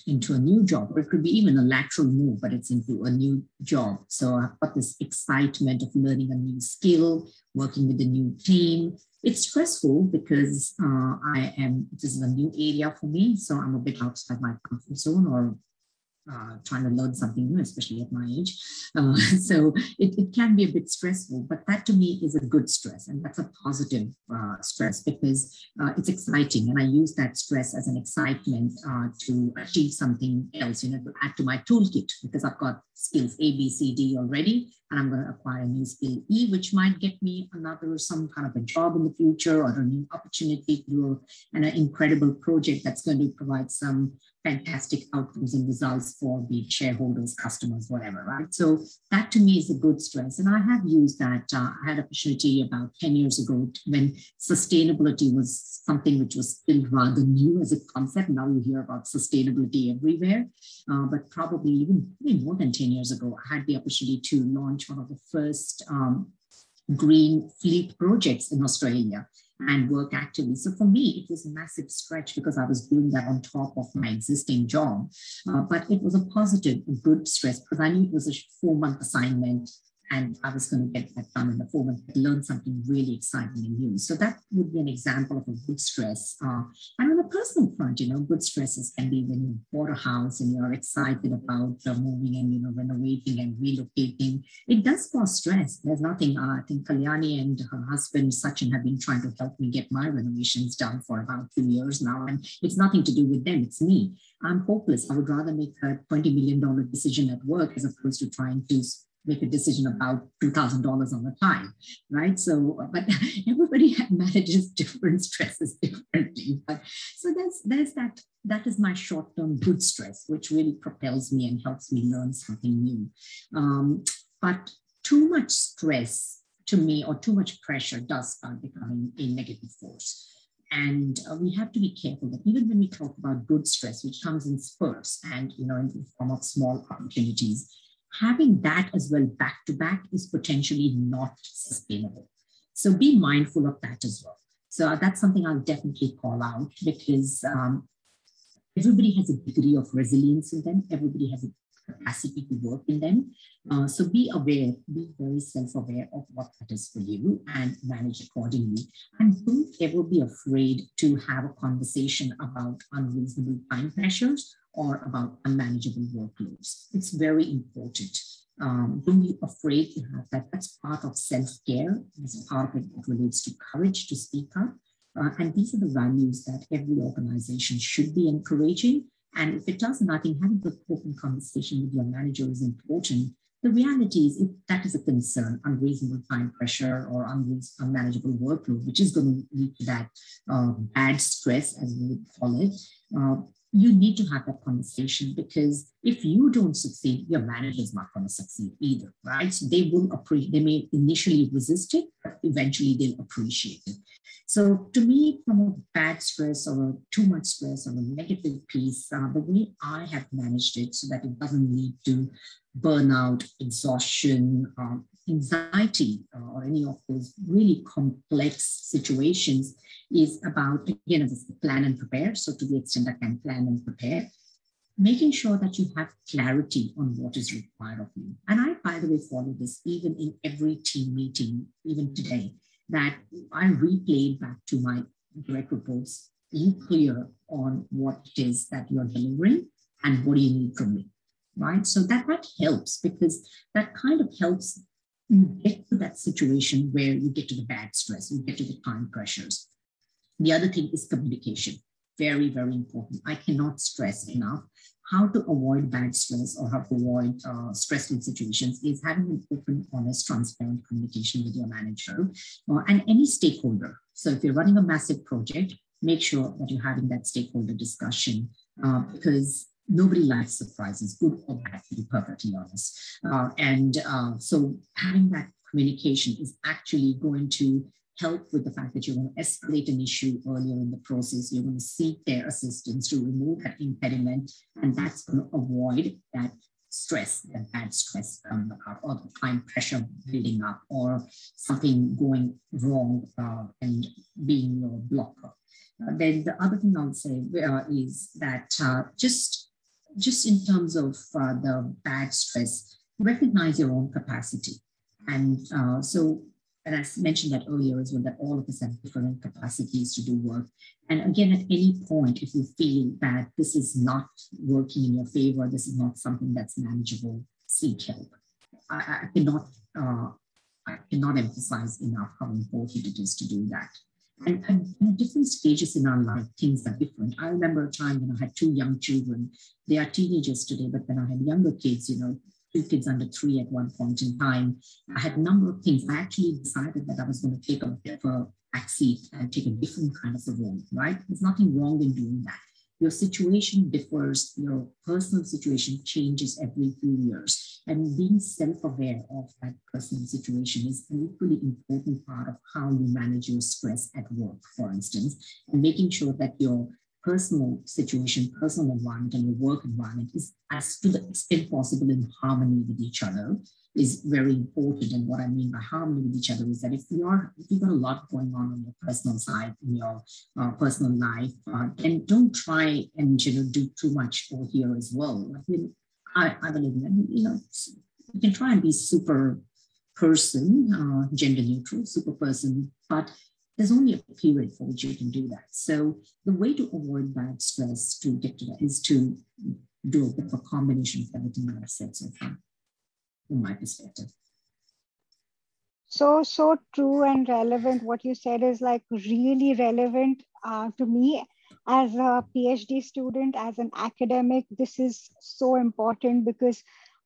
into a new job, or it could be even a lateral move, but it's into a new job. So I've got this excitement of learning a new skill, working with a new team. It's stressful because this is a new area for me. So I'm a bit outside my comfort zone, or trying to learn something new, especially at my age. So it can be a bit stressful, but that to me is a good stress. And that's a positive stress, because it's exciting. And I use that stress as an excitement to achieve something else, to add to my toolkit, because I've got skills A, B, C, D already, and I'm going to acquire a new skill E, which might get me some kind of a job in the future, or a new opportunity to do an incredible project that's going to provide some fantastic outcomes and results for the shareholders, customers, whatever, right? So that to me is a good stress. And I have used that. I had an opportunity about 10 years ago when sustainability was something which was still rather new as a concept. Now you hear about sustainability everywhere, but probably even more than 10 years ago, I had the opportunity to launch one of the first green fleet projects in Australia and work actively. So for me, it was a massive stretch because I was doing that on top of my existing job. But it was a positive, good stress, because I knew it was a 4-month assignment and I was going to get that done in the 4 months, learn something really exciting and new. So that would be an example of a good stress. And on the a personal front, good stresses can be when you bought a house and you're excited about moving and, renovating and relocating. It does cause stress. There's nothing, I think Kalyani and her husband, Sachin, have been trying to help me get my renovations done for about 2 years now. And it's nothing to do with them, it's me. I'm hopeless. I would rather make a $20 million decision at work as opposed to trying to make a decision about $2,000 on the time, right? So, but everybody manages different stresses differently. But so there's that is my short-term good stress, which really propels me and helps me learn something new. But too much stress to me, or too much pressure, does start becoming a negative force. And we have to be careful that even when we talk about good stress, which comes in spurts and, in the form of small opportunities, having that as well back to back is potentially not sustainable. So be mindful of that as well. So that's something I'll definitely call out, because everybody has a degree of resilience in them. Everybody has a capacity to work in them. So be aware, be very self-aware of what that is for you and manage accordingly. And don't ever be afraid to have a conversation about unreasonable time pressures or about unmanageable workloads. It's very important. Don't be afraid to have that. That's part of self-care. It's part of it that relates to courage to speak up. And these are the values that every organization should be encouraging. And if it doesn't, I think having the open conversation with your manager is important. The reality is, if that is a concern, unreasonable time pressure or unmanageable workload, which is going to lead to that bad stress, as we would call it, you need to have that conversation, because if you don't succeed, your manager is not going to succeed either, right? So they will appreciate, they may initially resist it, but eventually they'll appreciate it. So to me, from a bad stress or a too much stress or a negative piece, the way I have managed it so that it doesn't lead to burnout, exhaustion, anxiety, or any of those really complex situations is about, again, as a plan and prepare. So to the extent I can plan and prepare, making sure that you have clarity on what is required of you. And I, by the way, follow this even in every team meeting, even today, that I replayed back to my direct reports, be clear on what it is that you're delivering and what do you need from me, right? So that helps, because that kind of helps you get to that situation where you get to the bad stress, you get to the time pressures. The other thing is communication. Very, very important. I cannot stress enough how to avoid bad stress or how to avoid stressful situations is having an open, honest, transparent communication with your manager and any stakeholder. So if you're running a massive project, make sure that you're having that stakeholder discussion because nobody likes surprises, good or bad, to be perfectly honest. So having that communication is actually going to help with the fact that you're going to escalate an issue earlier in the process. You're going to seek their assistance to remove that impediment, and that's going to avoid that stress, that bad stress coming up, or the time pressure building up, or something going wrong and being your blocker. Then the other thing I'll say is that just in terms of the bad stress, recognize your own capacity. And and I mentioned that earlier as well, that all of us have different capacities to do work. And again, at any point, if you feel that this is not working in your favor, this is not something that's manageable, seek help. I cannot emphasize enough how important it is to do that. And at different stages in our life, things are different. I remember a time when I had 2 young children. They are teenagers today, but when I had younger kids, 2 kids under 3 at one point in time, I had a number of things. I actually decided that I was going to take a bit of a backseat and take a different kind of a role, right? There's nothing wrong in doing that. Your situation differs, your personal situation changes every few years. And being self-aware of that personal situation is an equally important part of how you manage your stress at work, for instance, and making sure that your personal situation, personal environment, and your work environment is, as to the extent possible, in harmony with each other is very important. And what I mean by harmony with each other is that if you've got a lot going on your personal side, in your personal life, then don't try and do too much over here as well. I believe that you can try and be super person, gender neutral, super person, but there's only a period for which you can do that. So the way to avoid bad stress to get to that is to do a bit of a combination of everything that I've said so far, from my perspective. So true and relevant. What you said is like really relevant to me as a PhD student, as an academic. This is so important because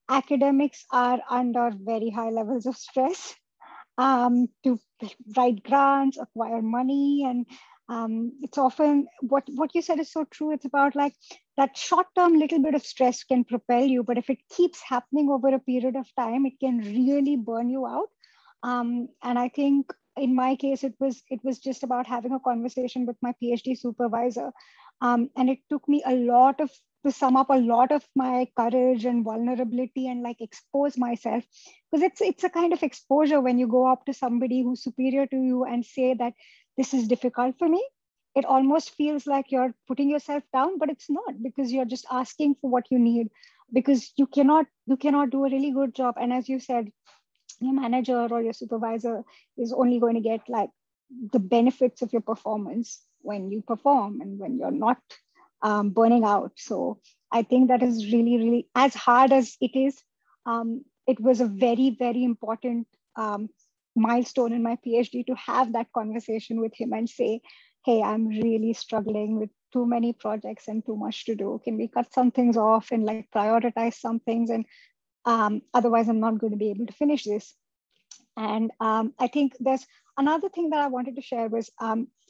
academics are under very high levels of stress to write grants, acquire money, and it's often what you said is so true. It's about like that short-term little bit of stress can propel you, but if it keeps happening over a period of time, it can really burn you out. And I think in my case, it was just about having a conversation with my PhD supervisor, and it took me a lot of to sum up a lot of my courage and vulnerability and like expose myself, because it's a kind of exposure when you go up to somebody who's superior to you and say that this is difficult for me. It almost feels like you're putting yourself down, but it's not, because you're just asking for what you need, because you cannot do a really good job. And as you said, your manager or your supervisor is only going to get like the benefits of your performance when you perform and when you're not burning out. So I think that is really, really, as hard as it is, it was a very, very important milestone in my PhD to have that conversation with him and say, hey, I'm really struggling with too many projects and too much to do. Can we cut some things off and like prioritize some things? And otherwise, I'm not going to be able to finish this. And I think there's another thing that I wanted to share was,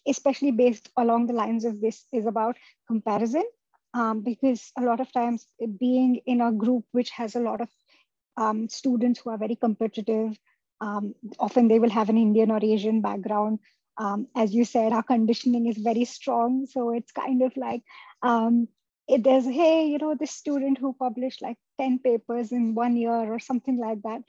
especially based along the lines of this, is about comparison. Because a lot of times being in a group which has a lot of students who are very competitive, often they will have an Indian or Asian background. As you said, our conditioning is very strong. So it's kind of like, there's, hey, you know, this student who published like 10 papers in 1 year or something like that.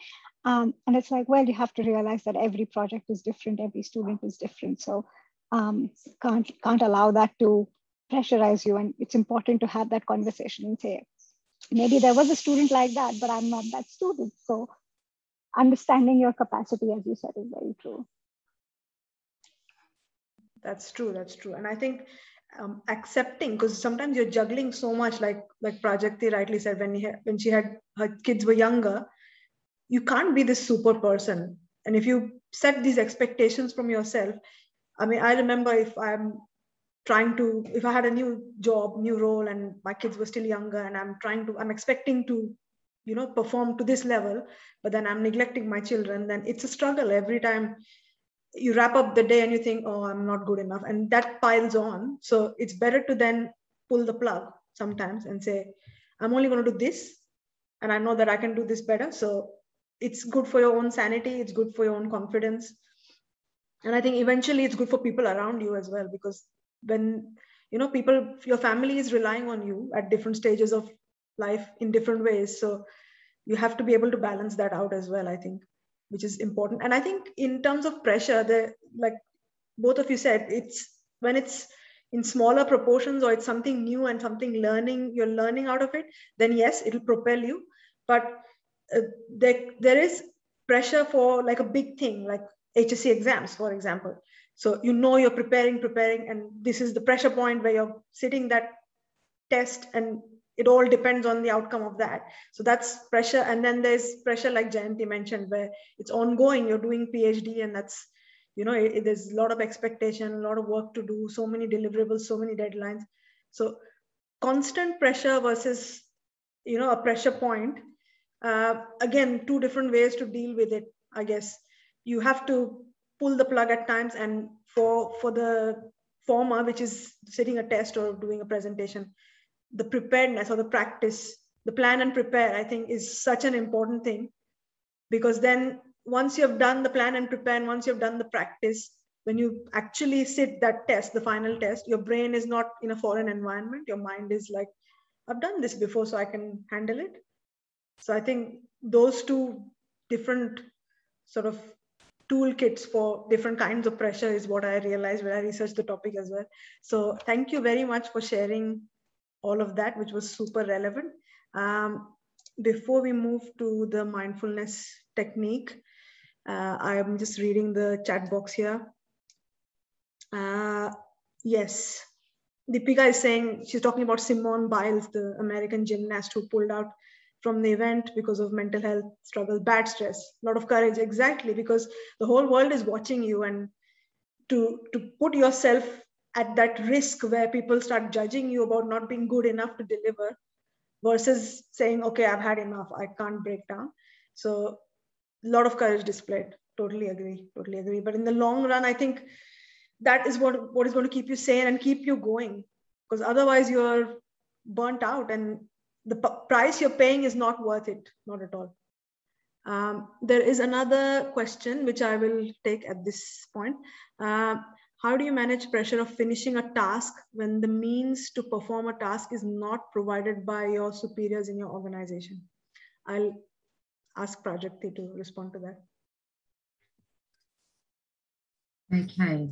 And it's like, well, you have to realize that every project is different, every student is different. So can't allow that to pressurize you. And it's important to have that conversation and say, maybe there was a student like that, but I'm not that student. So understanding your capacity, as you said, is very true. That's true. That's true. And I think accepting, because sometimes you're juggling so much, like Prajakti rightly said, when she had her kids were younger, you can't be this super person. And if you set these expectations from yourself, I mean, I remember if I had a new job, new role, and my kids were still younger, and I'm expecting to, you know, perform to this level, but then I'm neglecting my children, then it's a struggle every time you wrap up the day and you think, oh, I'm not good enough. And that piles on. So it's better to then pull the plug sometimes and say, I'm only going to do this. And I know that I can do this better. So it's good for your own sanity. It's good for your own confidence. And I think eventually it's good for people around you as well, because when, you know, your family is relying on you at different stages of life in different ways. So you have to be able to balance that out as well, I think, which is important. And I think in terms of pressure, like both of you said, it's when it's in smaller proportions or it's something new and something you're learning out of it, then yes, it'll propel you. But there is pressure for like a big thing, like HSC exams, for example. So you know you're preparing, and this is the pressure point where you're sitting that test, and it all depends on the outcome of that. So that's pressure. And then there's pressure, like Jayanti mentioned, where it's ongoing. You're doing PhD, and that's, you know, there's a lot of expectation, a lot of work to do, so many deliverables, so many deadlines. So constant pressure versus, you know, a pressure point. Again, two different ways to deal with it, I guess. You have to pull the plug at times, and for the former, which is sitting a test or doing a presentation, the preparedness or the practice, the plan and prepare, I think is such an important thing, because then once you've done the plan and prepare, and once you've done the practice, when you actually sit that test, the final test, your brain is not in a foreign environment. Your mind is like, I've done this before, so I can handle it. So I think those two different sort of toolkits for different kinds of pressure is what I realized when I researched the topic as well. So thank you very much for sharing all of that, which was super relevant. Before we move to the mindfulness technique, I'm just reading the chat box here. Yes. Deepika is saying, she's talking about Simone Biles, the American gymnast who pulled out from the event because of mental health struggles, bad stress, a lot of courage. Exactly, because the whole world is watching you, and to put yourself at that risk where people start judging you about not being good enough to deliver versus saying, okay, I've had enough, I can't break down. So a lot of courage displayed. Totally agree. Totally agree. But in the long run, I think that is what is going to keep you sane and keep you going, because otherwise you're burnt out and the price you're paying is not worth it. Not at all. There is another question which I will take at this point. How do you manage pressure of finishing a task when the means to perform a task is not provided by your superiors in your organization? I'll ask Prajakti to respond to that. Okay,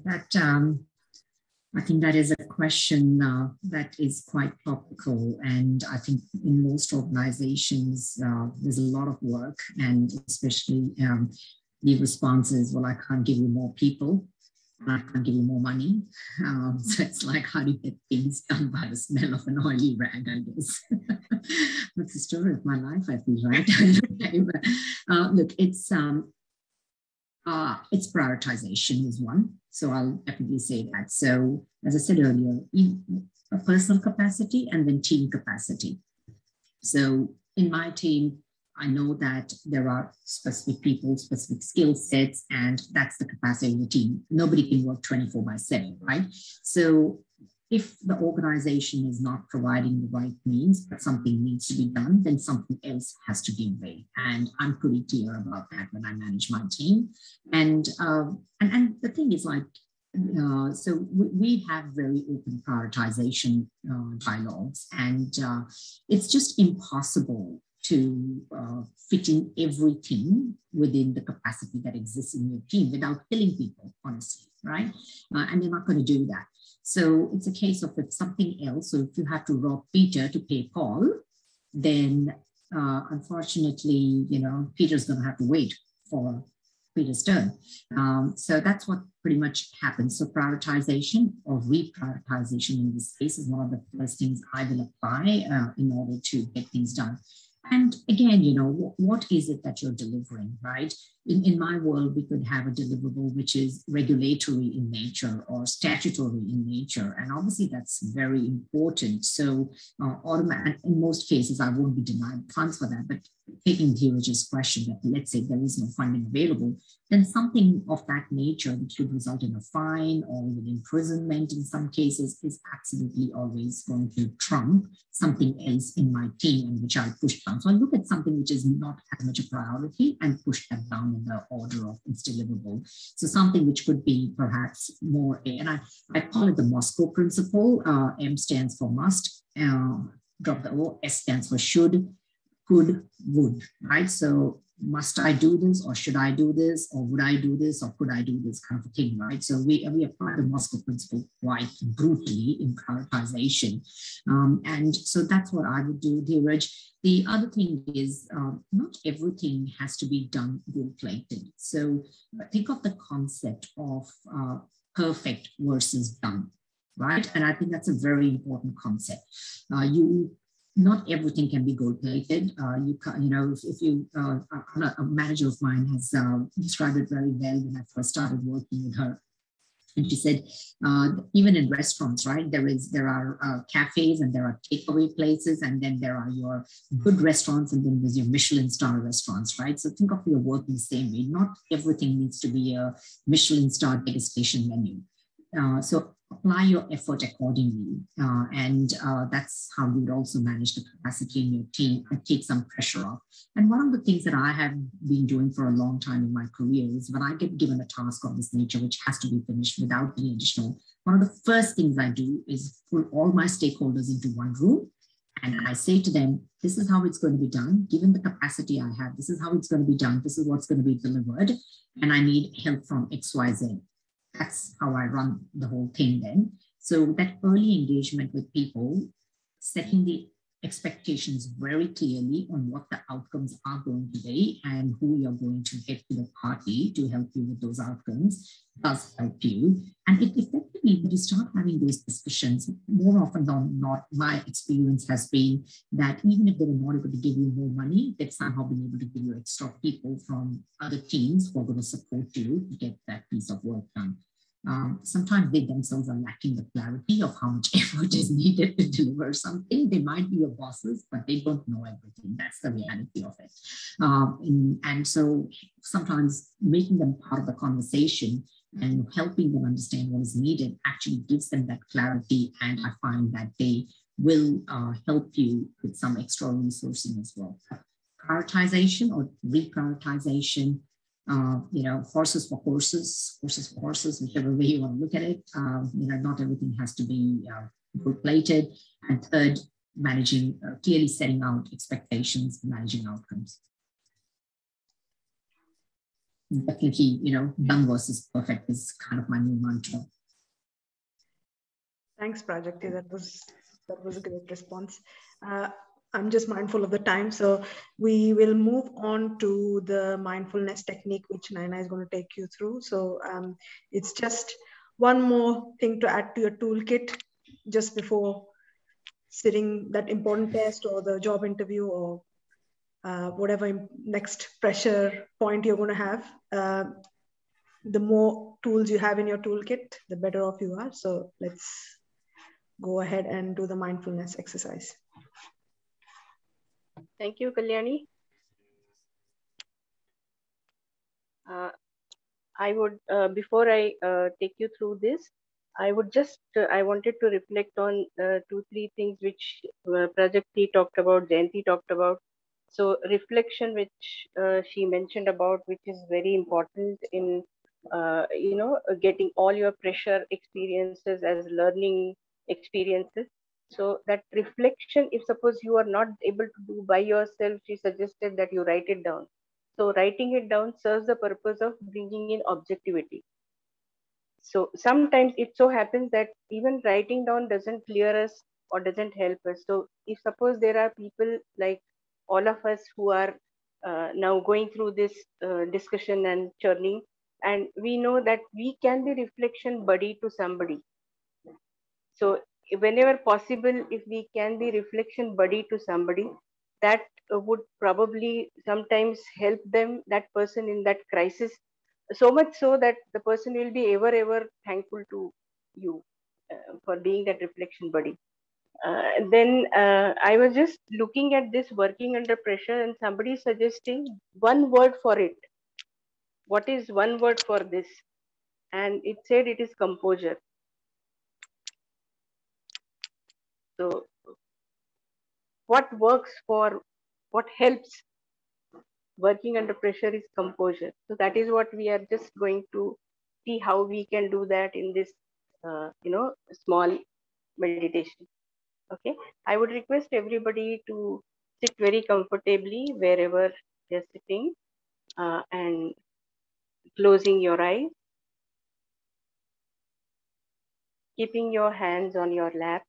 I think that is a question that is quite topical, and I think in most organizations there's a lot of work, and especially the response is, well, I can't give you more people, and I can't give you more money. So it's like, how do you get things done by the smell of an oily rag, I guess. That's the story of my life, I feel, right? Okay, but, look, it's prioritization is one. So I'll definitely say that. So as I said earlier, a personal capacity and then team capacity. So in my team, I know that there are specific people, specific skill sets, and that's the capacity of the team. Nobody can work 24/7, right? So if the organization is not providing the right means, but something needs to be done, then something else has to give way. And I'm pretty clear about that when I manage my team. And the thing is, like, so we have very open prioritization dialogues, and it's just impossible to fit in everything within the capacity that exists in your team without killing people, honestly, right? And they're not going to do that. So it's a case of if something else, so if you have to rob Peter to pay Paul, then unfortunately, Peter's going to have to wait for Peter's turn. So that's what pretty much happens. So prioritization or reprioritization in this case is one of the first things I will apply in order to get things done. And again, what is it that you're delivering, right? In my world, we could have a deliverable which is regulatory in nature or statutory in nature. And obviously that's very important. So in most cases, I won't be denied funds for that. But taking Dheeraj's question that let's say there is no funding available, then something of that nature which could result in a fine or with imprisonment in some cases is absolutely always going to trump something else in my team and which I push down. So I look at something which is not as much a priority and push that down in the order of its deliverable. So something which could be perhaps more, and I call it the Moscow principle. M stands for must, drop the O, S stands for should, could, would, right? So must I do this, or should I do this, or would I do this, or could I do this, kind of a thing, right? So we apply the Moscow principle quite brutally in prioritization. And so that's what I would do, Dheeraj. The other thing is not everything has to be done gold-plated. So think of the concept of perfect versus done, right? And I think that's a very important concept. Not everything can be gold-plated. If you, a manager of mine has described it very well when I first started working with her. And she said, even in restaurants, right, there are cafes and there are takeaway places, and then there are your good restaurants, and then there's your Michelin star restaurants, right? So think of your work in the same way. Not everything needs to be a Michelin star degustation menu. So apply your effort accordingly. And that's how you would also manage the capacity in your team and take some pressure off. And one of the things that I have been doing for a long time in my career is when I get given a task of this nature, which has to be finished without any additional, one of the first things I do is pull all my stakeholders into one room. And I say to them, this is how it's going to be done. Given the capacity I have, this is how it's going to be done. This is what's going to be delivered. And I need help from XYZ. That's how I run the whole thing then. So that early engagement with people, setting the expectations very clearly on what the outcomes are going to be and who you're going to get to the party to help you with those outcomes does help you. And it effectively quickly you start having those discussions. More often than not, my experience has been that even if they were not able to give you more money, they've somehow been able to give you extra people from other teams who are going to support you to get that piece of work done. Sometimes they themselves are lacking the clarity of how much effort is needed to deliver something. They might be your bosses, but they don't know everything. That's the reality of it. And so sometimes making them part of the conversation and helping them understand what is needed actually gives them that clarity. And I find that they will help you with some extra resourcing as well. Prioritization or reprioritization, horses for horses, whichever way you want to look at it. Not everything has to be gold plated. And third, managing, clearly setting out expectations, managing outcomes. Definitely, done versus perfect is kind of my new mantra. Thanks, Prajakti. That was a great response. I'm just mindful of the time, so we will move on to the mindfulness technique, which Naina is going to take you through. So it's just one more thing to add to your toolkit just before sitting that important test or the job interview or whatever next pressure point you're going to have. The more tools you have in your toolkit, the better off you are. So let's go ahead and do the mindfulness exercise. Thank you, Kalyani. I would, before I take you through this, I would just, I wanted to reflect on 2-3 things which Prajakti talked about, Jayanti talked about. So reflection, which she mentioned about, which is very important in, getting all your pressure experiences as learning experiences. So that reflection, if suppose you are not able to do by yourself, she suggested that you write it down. So writing it down serves the purpose of bringing in objectivity. So sometimes it so happens that even writing down doesn't clear us or doesn't help us. So if suppose there are people like all of us who are now going through this discussion and churning, and we know that we can be reflection buddy to somebody. So whenever possible, if we can be reflection buddy to somebody, that would probably sometimes help them, that person in that crisis, so much so that the person will be ever thankful to you for being that reflection buddy. Then I was just looking at this working under pressure, and somebody suggesting one word for it. What is one word for this? And it said it is composure. So what works for, what helps working under pressure is composure. So that is what we are just going to see how we can do that in this, small meditation. Okay. I would request everybody to sit very comfortably wherever they're sitting, and closing your eyes, keeping your hands on your lap,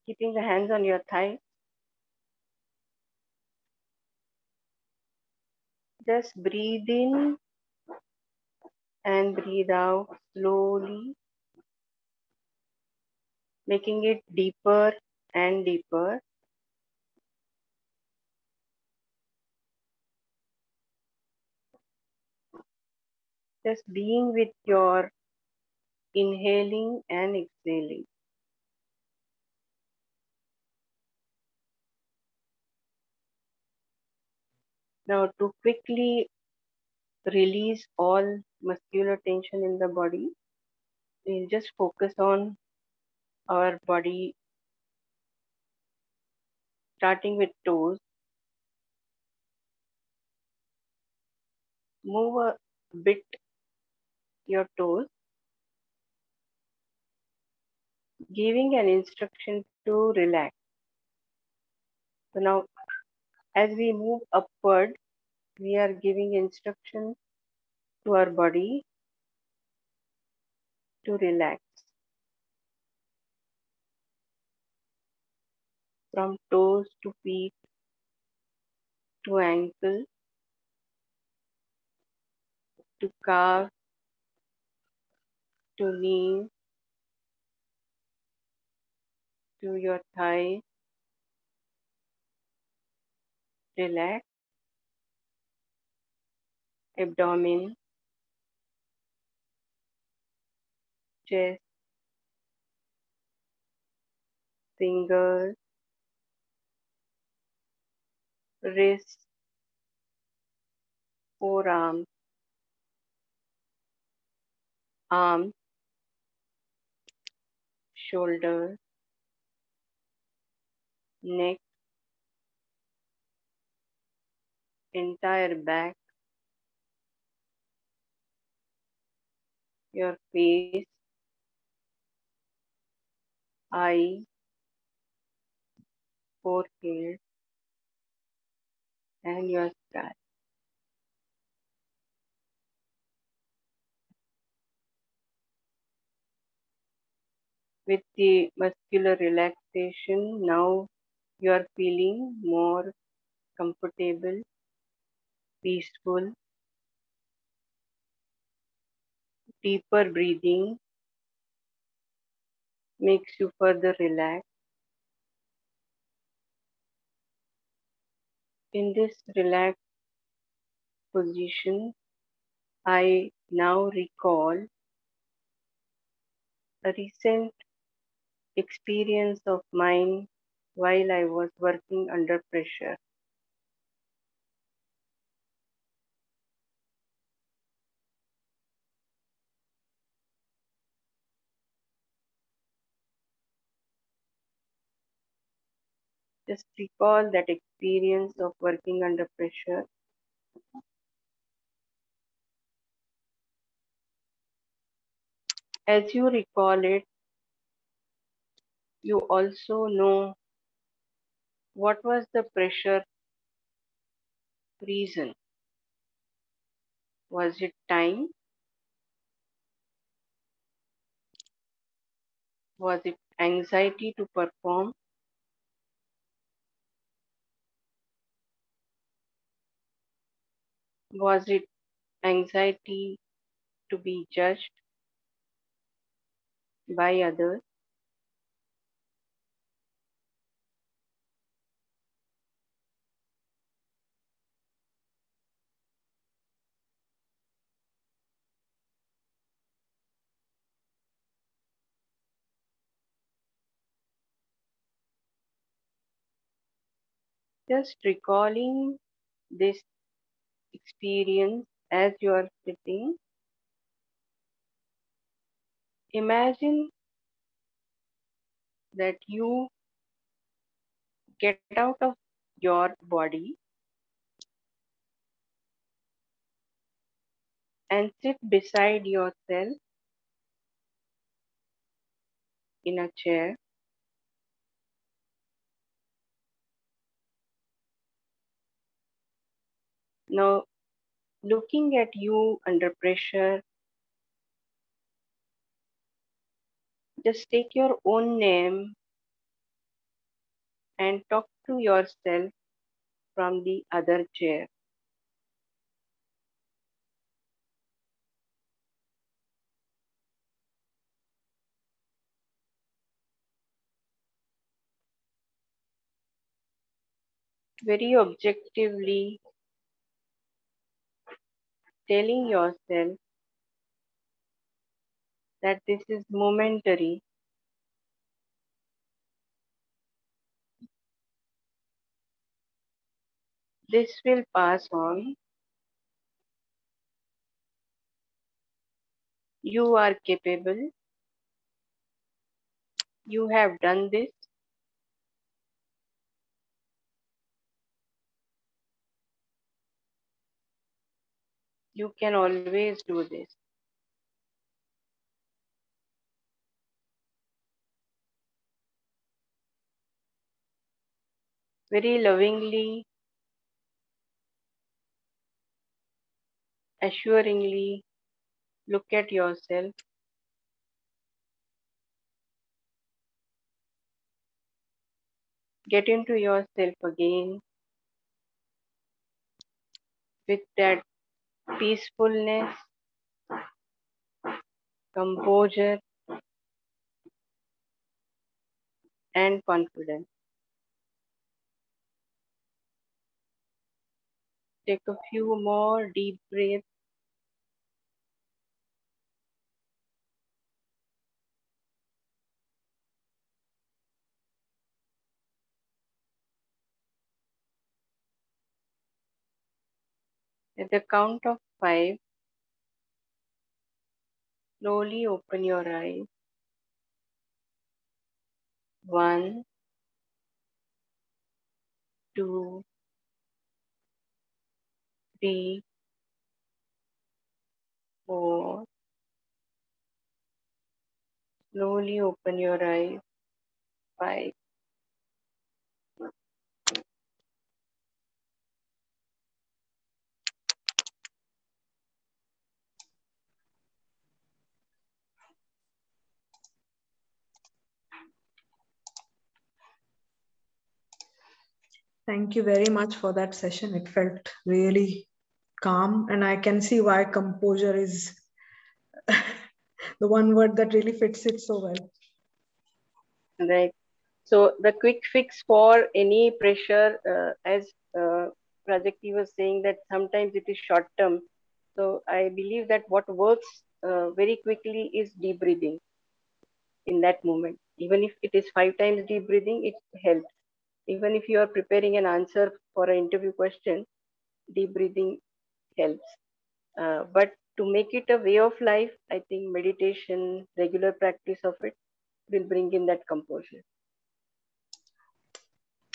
keeping the hands on your thigh. Just breathe in and breathe out slowly, making it deeper and deeper. Just being with your inhaling and exhaling. Now, to quickly release all muscular tension in the body, we'll just focus on our body, starting with toes. Move a bit your toes, giving an instruction to relax. So now, as we move upward, we are giving instruction to our body to relax. From toes to feet to ankle, to calf, to knee, to your thigh. Relax. Abdomen, chest, fingers, wrists, forearms, arms, shoulders, neck, entire back, your face, eye, forehead, and your scalp. With the muscular relaxation, now you are feeling more comfortable, peaceful, deeper breathing makes you further relax. In this relaxed position, I now recall a recent experience of mine while I was working under pressure. Just recall that experience of working under pressure. As you recall it, you also know what was the pressure reason. Was it time? Was it anxiety to perform? Was it anxiety to be judged by others? Just recalling this experience as you are sitting, imagine that you get out of your body and sit beside yourself in a chair. Now, looking at you under pressure, just take your own name and talk to yourself from the other chair. Very objectively telling yourself that this is momentary. This will pass on. You are capable. You have done this. You can always do this. Very lovingly, assuringly look at yourself. Get into yourself again with that peacefulness, composure, and confidence. Take a few more deep breaths. At the count of 5, slowly open your eyes. 1, 2, 3, 4. Slowly open your eyes. 5. Thank you very much for that session. It felt really calm, and I can see why composure is the one word that really fits it so well. Right. So the quick fix for any pressure, as Prajakti was saying, that sometimes it is short term. So I believe that what works very quickly is deep breathing in that moment. Even if it is 5 times deep breathing, it helps. Even if you are preparing an answer for an interview question, deep breathing helps. But to make it a way of life, I think meditation, regular practice of it will bring in that composure.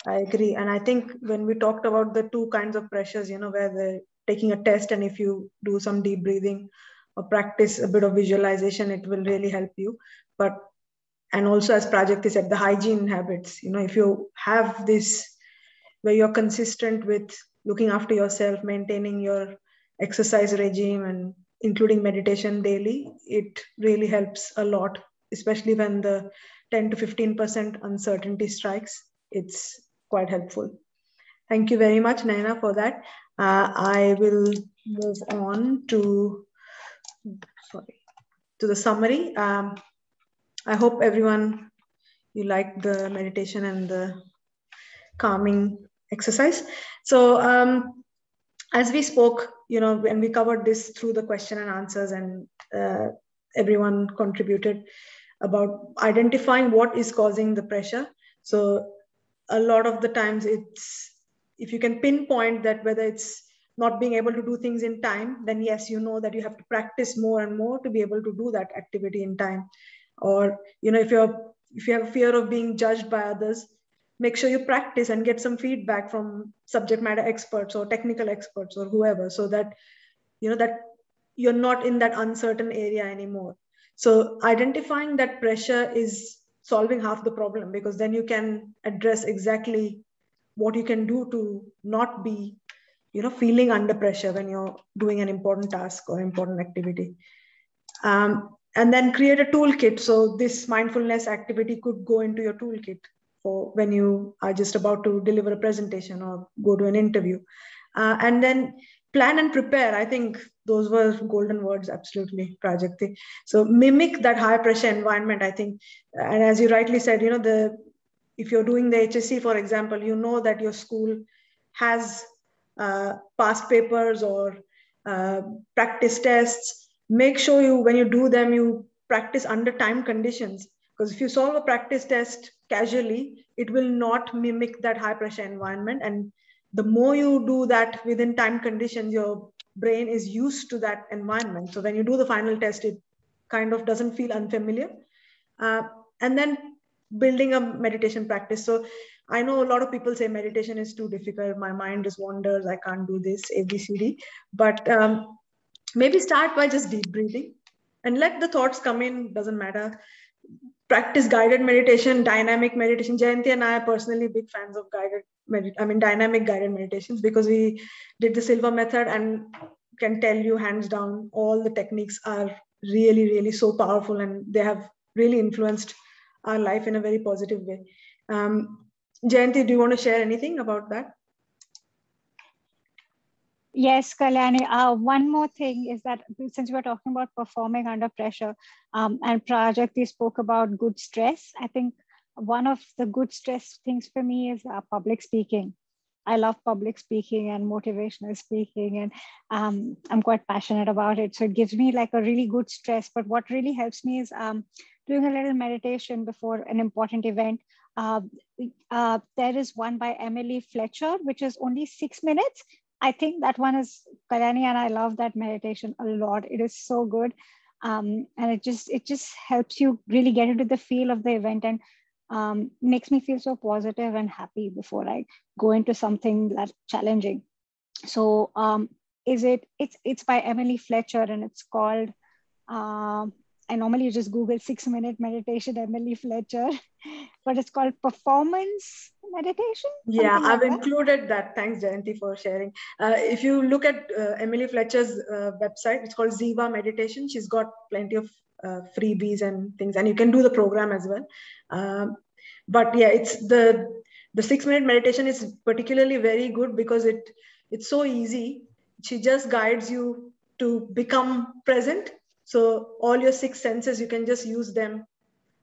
I agree. And I think when we talked about the two kinds of pressures, where they're taking a test, and if you do some deep breathing or practice a bit of visualization, it will really help you. And also, as Prajakti said, the hygiene habits, if you have this where you're consistent with looking after yourself, maintaining your exercise regime, and including meditation daily, it really helps a lot, especially when the 10 to 15% uncertainty strikes. It's quite helpful. Thank you very much, Naina, for that. I will move on to the summary. I hope everyone, you liked the meditation and the calming exercise. So as we spoke, when we covered this through the question and answers, and everyone contributed about identifying what is causing the pressure. So a lot of the times it's, if you can pinpoint that, whether it's not being able to do things in time, then yes, you know that you have to practice more and more to be able to do that activity in time. Or if you have fear of being judged by others, make sure you practice and get some feedback from subject matter experts or technical experts or whoever, so that that you're not in that uncertain area anymore. So identifying that pressure is solving half the problem, because then you can address exactly what you can do to not be feeling under pressure when you're doing an important task or important activity. And then create a toolkit. So this mindfulness activity could go into your toolkit for when you are just about to deliver a presentation or go to an interview. And then plan and prepare. I think those were golden words, absolutely, Prajakti. So mimic that high pressure environment, I think. And as you rightly said, if you're doing the HSC, for example, that your school has past papers or practice tests. Make sure when you do them, you practice under time conditions. Because if you solve a practice test casually, it will not mimic that high pressure environment. And the more you do that within time conditions, your brain is used to that environment. So when you do the final test, it kind of doesn't feel unfamiliar. And then building a meditation practice. So I know a lot of people say meditation is too difficult. My mind just wanders. I can't do this, ABCD. But maybe start by just deep breathing and let the thoughts come in. Doesn't matter. Practice guided meditation, dynamic meditation. Jayanti and I are personally big fans of dynamic guided meditations, because we did the Silva method and can tell you hands down, all the techniques are really, really so powerful, and they have really influenced our life in a very positive way. Jayanti, do you want to share anything about that? Yes, Kalyani. One more thing is that since we're talking about performing under pressure, and Prajakti spoke about good stress, I think one of the good stress things for me is public speaking. I love public speaking and motivational speaking, and I'm quite passionate about it. So it gives me like a really good stress. But what really helps me is doing a little meditation before an important event. Uh, there is one by Emily Fletcher, which is only 6 minutes. I think that one is Kalyani, and I love that meditation a lot. It is so good, and it just helps you really get into the feel of the event, and makes me feel so positive and happy before I go into something that's challenging. So it's by Emily Fletcher, and it's called. I normally just Google 6 minute meditation Emily Fletcher, but it's called performance meditation. Yeah, I've Like included that. Thanks, Jayanti, for sharing. If you look at Emily Fletcher's website, it's called Ziva Meditation. She's got plenty of freebies and things, and you can do the program as well. But yeah, it's the 6 minute meditation is particularly very good because it's so easy. She just guides you to become present. So all your six senses, you can just use them.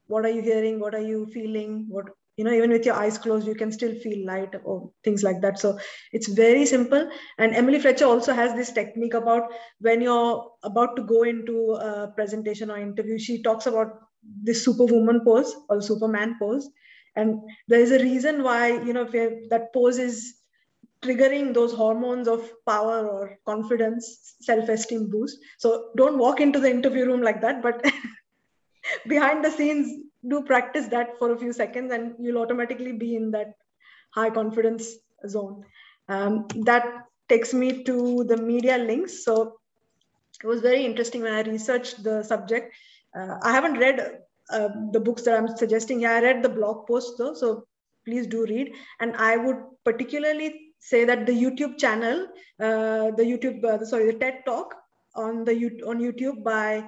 What are you hearing? What are you feeling? What, even with your eyes closed, you can still feel light or things like that. So it's very simple. And Emily Fletcher also has this technique about when you're about to go into a presentation or interview, she talks about this superwoman pose or superman pose. And there is a reason why, if that pose is triggering those hormones of power or confidence, self-esteem boost. So don't walk into the interview room like that, but behind the scenes, do practice that for a few seconds and you'll automatically be in that high confidence zone. That takes me to the media links. So it was very interesting when I researched the subject. I haven't read the books that I'm suggesting here. I read the blog post though, so please do read. And I would particularly say that the YouTube channel, the TED Talk on YouTube by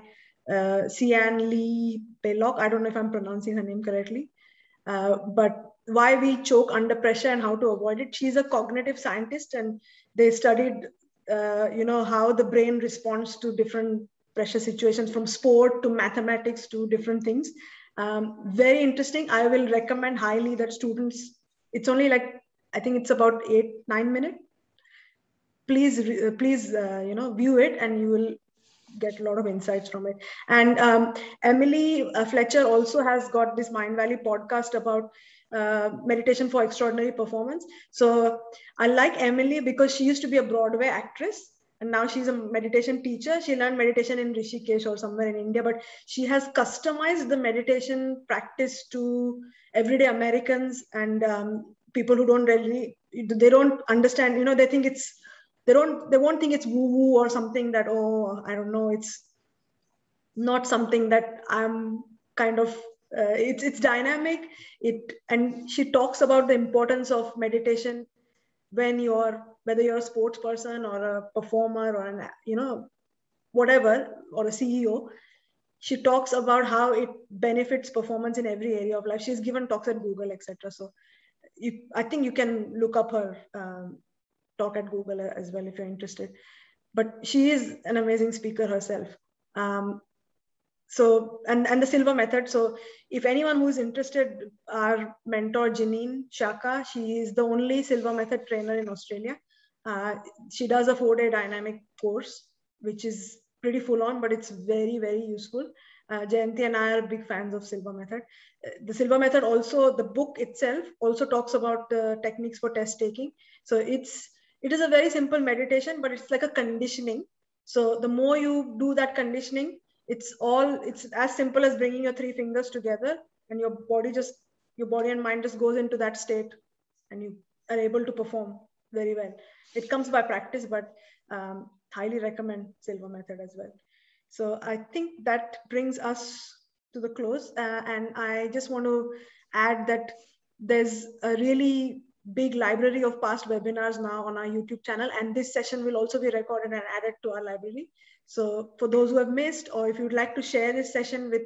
Sian Lee Pellock. I don't know if I'm pronouncing her name correctly, but why we choke under pressure and how to avoid it. She's a cognitive scientist, and they studied, how the brain responds to different pressure situations, from sport to mathematics to different things. Very interesting. I will recommend highly that students. It's only like, I think it's about 8-9 minutes. Please view it, and you will get a lot of insights from it. And Emily Fletcher also has got this Mind Valley podcast about meditation for extraordinary performance. So I like Emily because she used to be a Broadway actress, and now she's a meditation teacher. She learned meditation in Rishikesh or somewhere in India, but she has customized the meditation practice to everyday Americans and people who they don't understand, they think they won't think it's woo woo or something that, oh, I don't know, it's not something that I'm kind of it's dynamic. And she talks about the importance of meditation whether you're a sports person or a performer or whatever, or a CEO. She talks about how it benefits performance in every area of life. She's given talks at Google, etc. So I think you can look up her talk at Google as well if you're interested. But she is an amazing speaker herself. So and the Silva method. So if anyone who's interested, our mentor Janine Shaka, she is the only Silva method trainer in Australia. She does a 4-day dynamic course, which is pretty full on, but it's very, very useful. Jayanti and I are big fans of Silva method. The Silva method also, the book itself also talks about the techniques for test taking. So it is a very simple meditation, but it's like a conditioning. So the more you do that conditioning, it's as simple as bringing your 3 fingers together, and your body and mind just goes into that state, and you are able to perform very well. It comes by practice, but highly recommend Silva method as well. So I think that brings us to the close. And I just want to add that there's a really big library of past webinars now on our YouTube channel, and this session will also be recorded and added to our library. So for those who have missed, or if you'd like to share this session with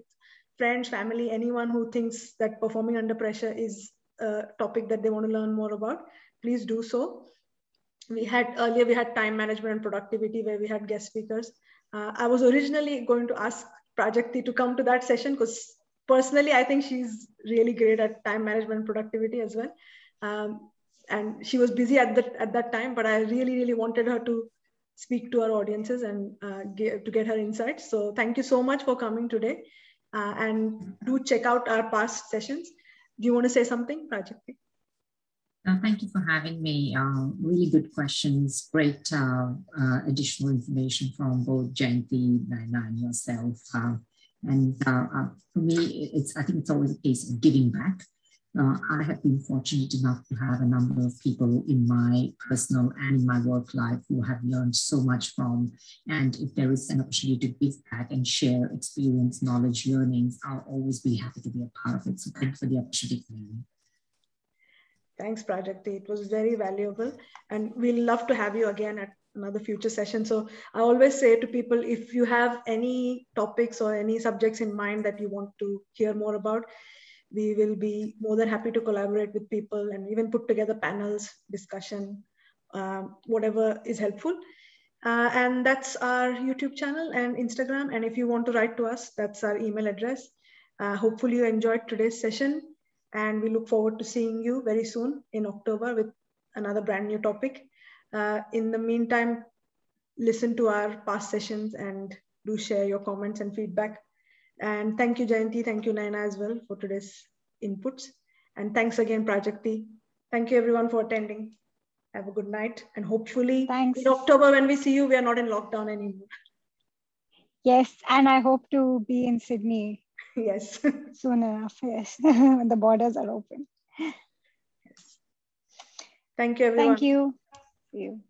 friends, family, anyone who thinks that performing under pressure is a topic that they want to learn more about, please do so. we had time management and productivity, where we had guest speakers. I was originally going to ask Prajakti to come to that session, because personally, I think she's really great at time management and productivity as well. And she was busy at that time, but I really wanted her to speak to our audiences and to get her insights. So thank you so much for coming today. And do check out our past sessions. Do you want to say something, Prajakti? Thank you for having me. Really good questions, great additional information from both Jayanti, Naina, and yourself. For me, I think it's always a case of giving back. I have been fortunate enough to have a number of people in my personal and in my work life who have learned so much from. And if there is an opportunity to give back and share experience, knowledge, learnings, I'll always be happy to be a part of it. So thank you for the opportunity. Thanks, Prajakti. It was very valuable. And we'll love to have you again at another future session. So I always say to people, if you have any topics or any subjects in mind that you want to hear more about, we will be more than happy to collaborate with people and even put together panels, discussion, whatever is helpful. And that's our YouTube channel and Instagram. And if you want to write to us, that's our email address. Hopefully you enjoyed today's session, and we look forward to seeing you very soon in October with another brand new topic. In the meantime, listen to our past sessions and do share your comments and feedback. And thank you, Jayanti. Thank you, Naina, as well, for today's inputs. And thanks again, Prajakti. Thank you, everyone, for attending. Have a good night. And hopefully, in October, when we see you, we are not in lockdown anymore. Yes, and I hope to be in Sydney. Yes. Soon enough, yes. When the borders are open. Yes. Thank you, everyone. Thank you. See you.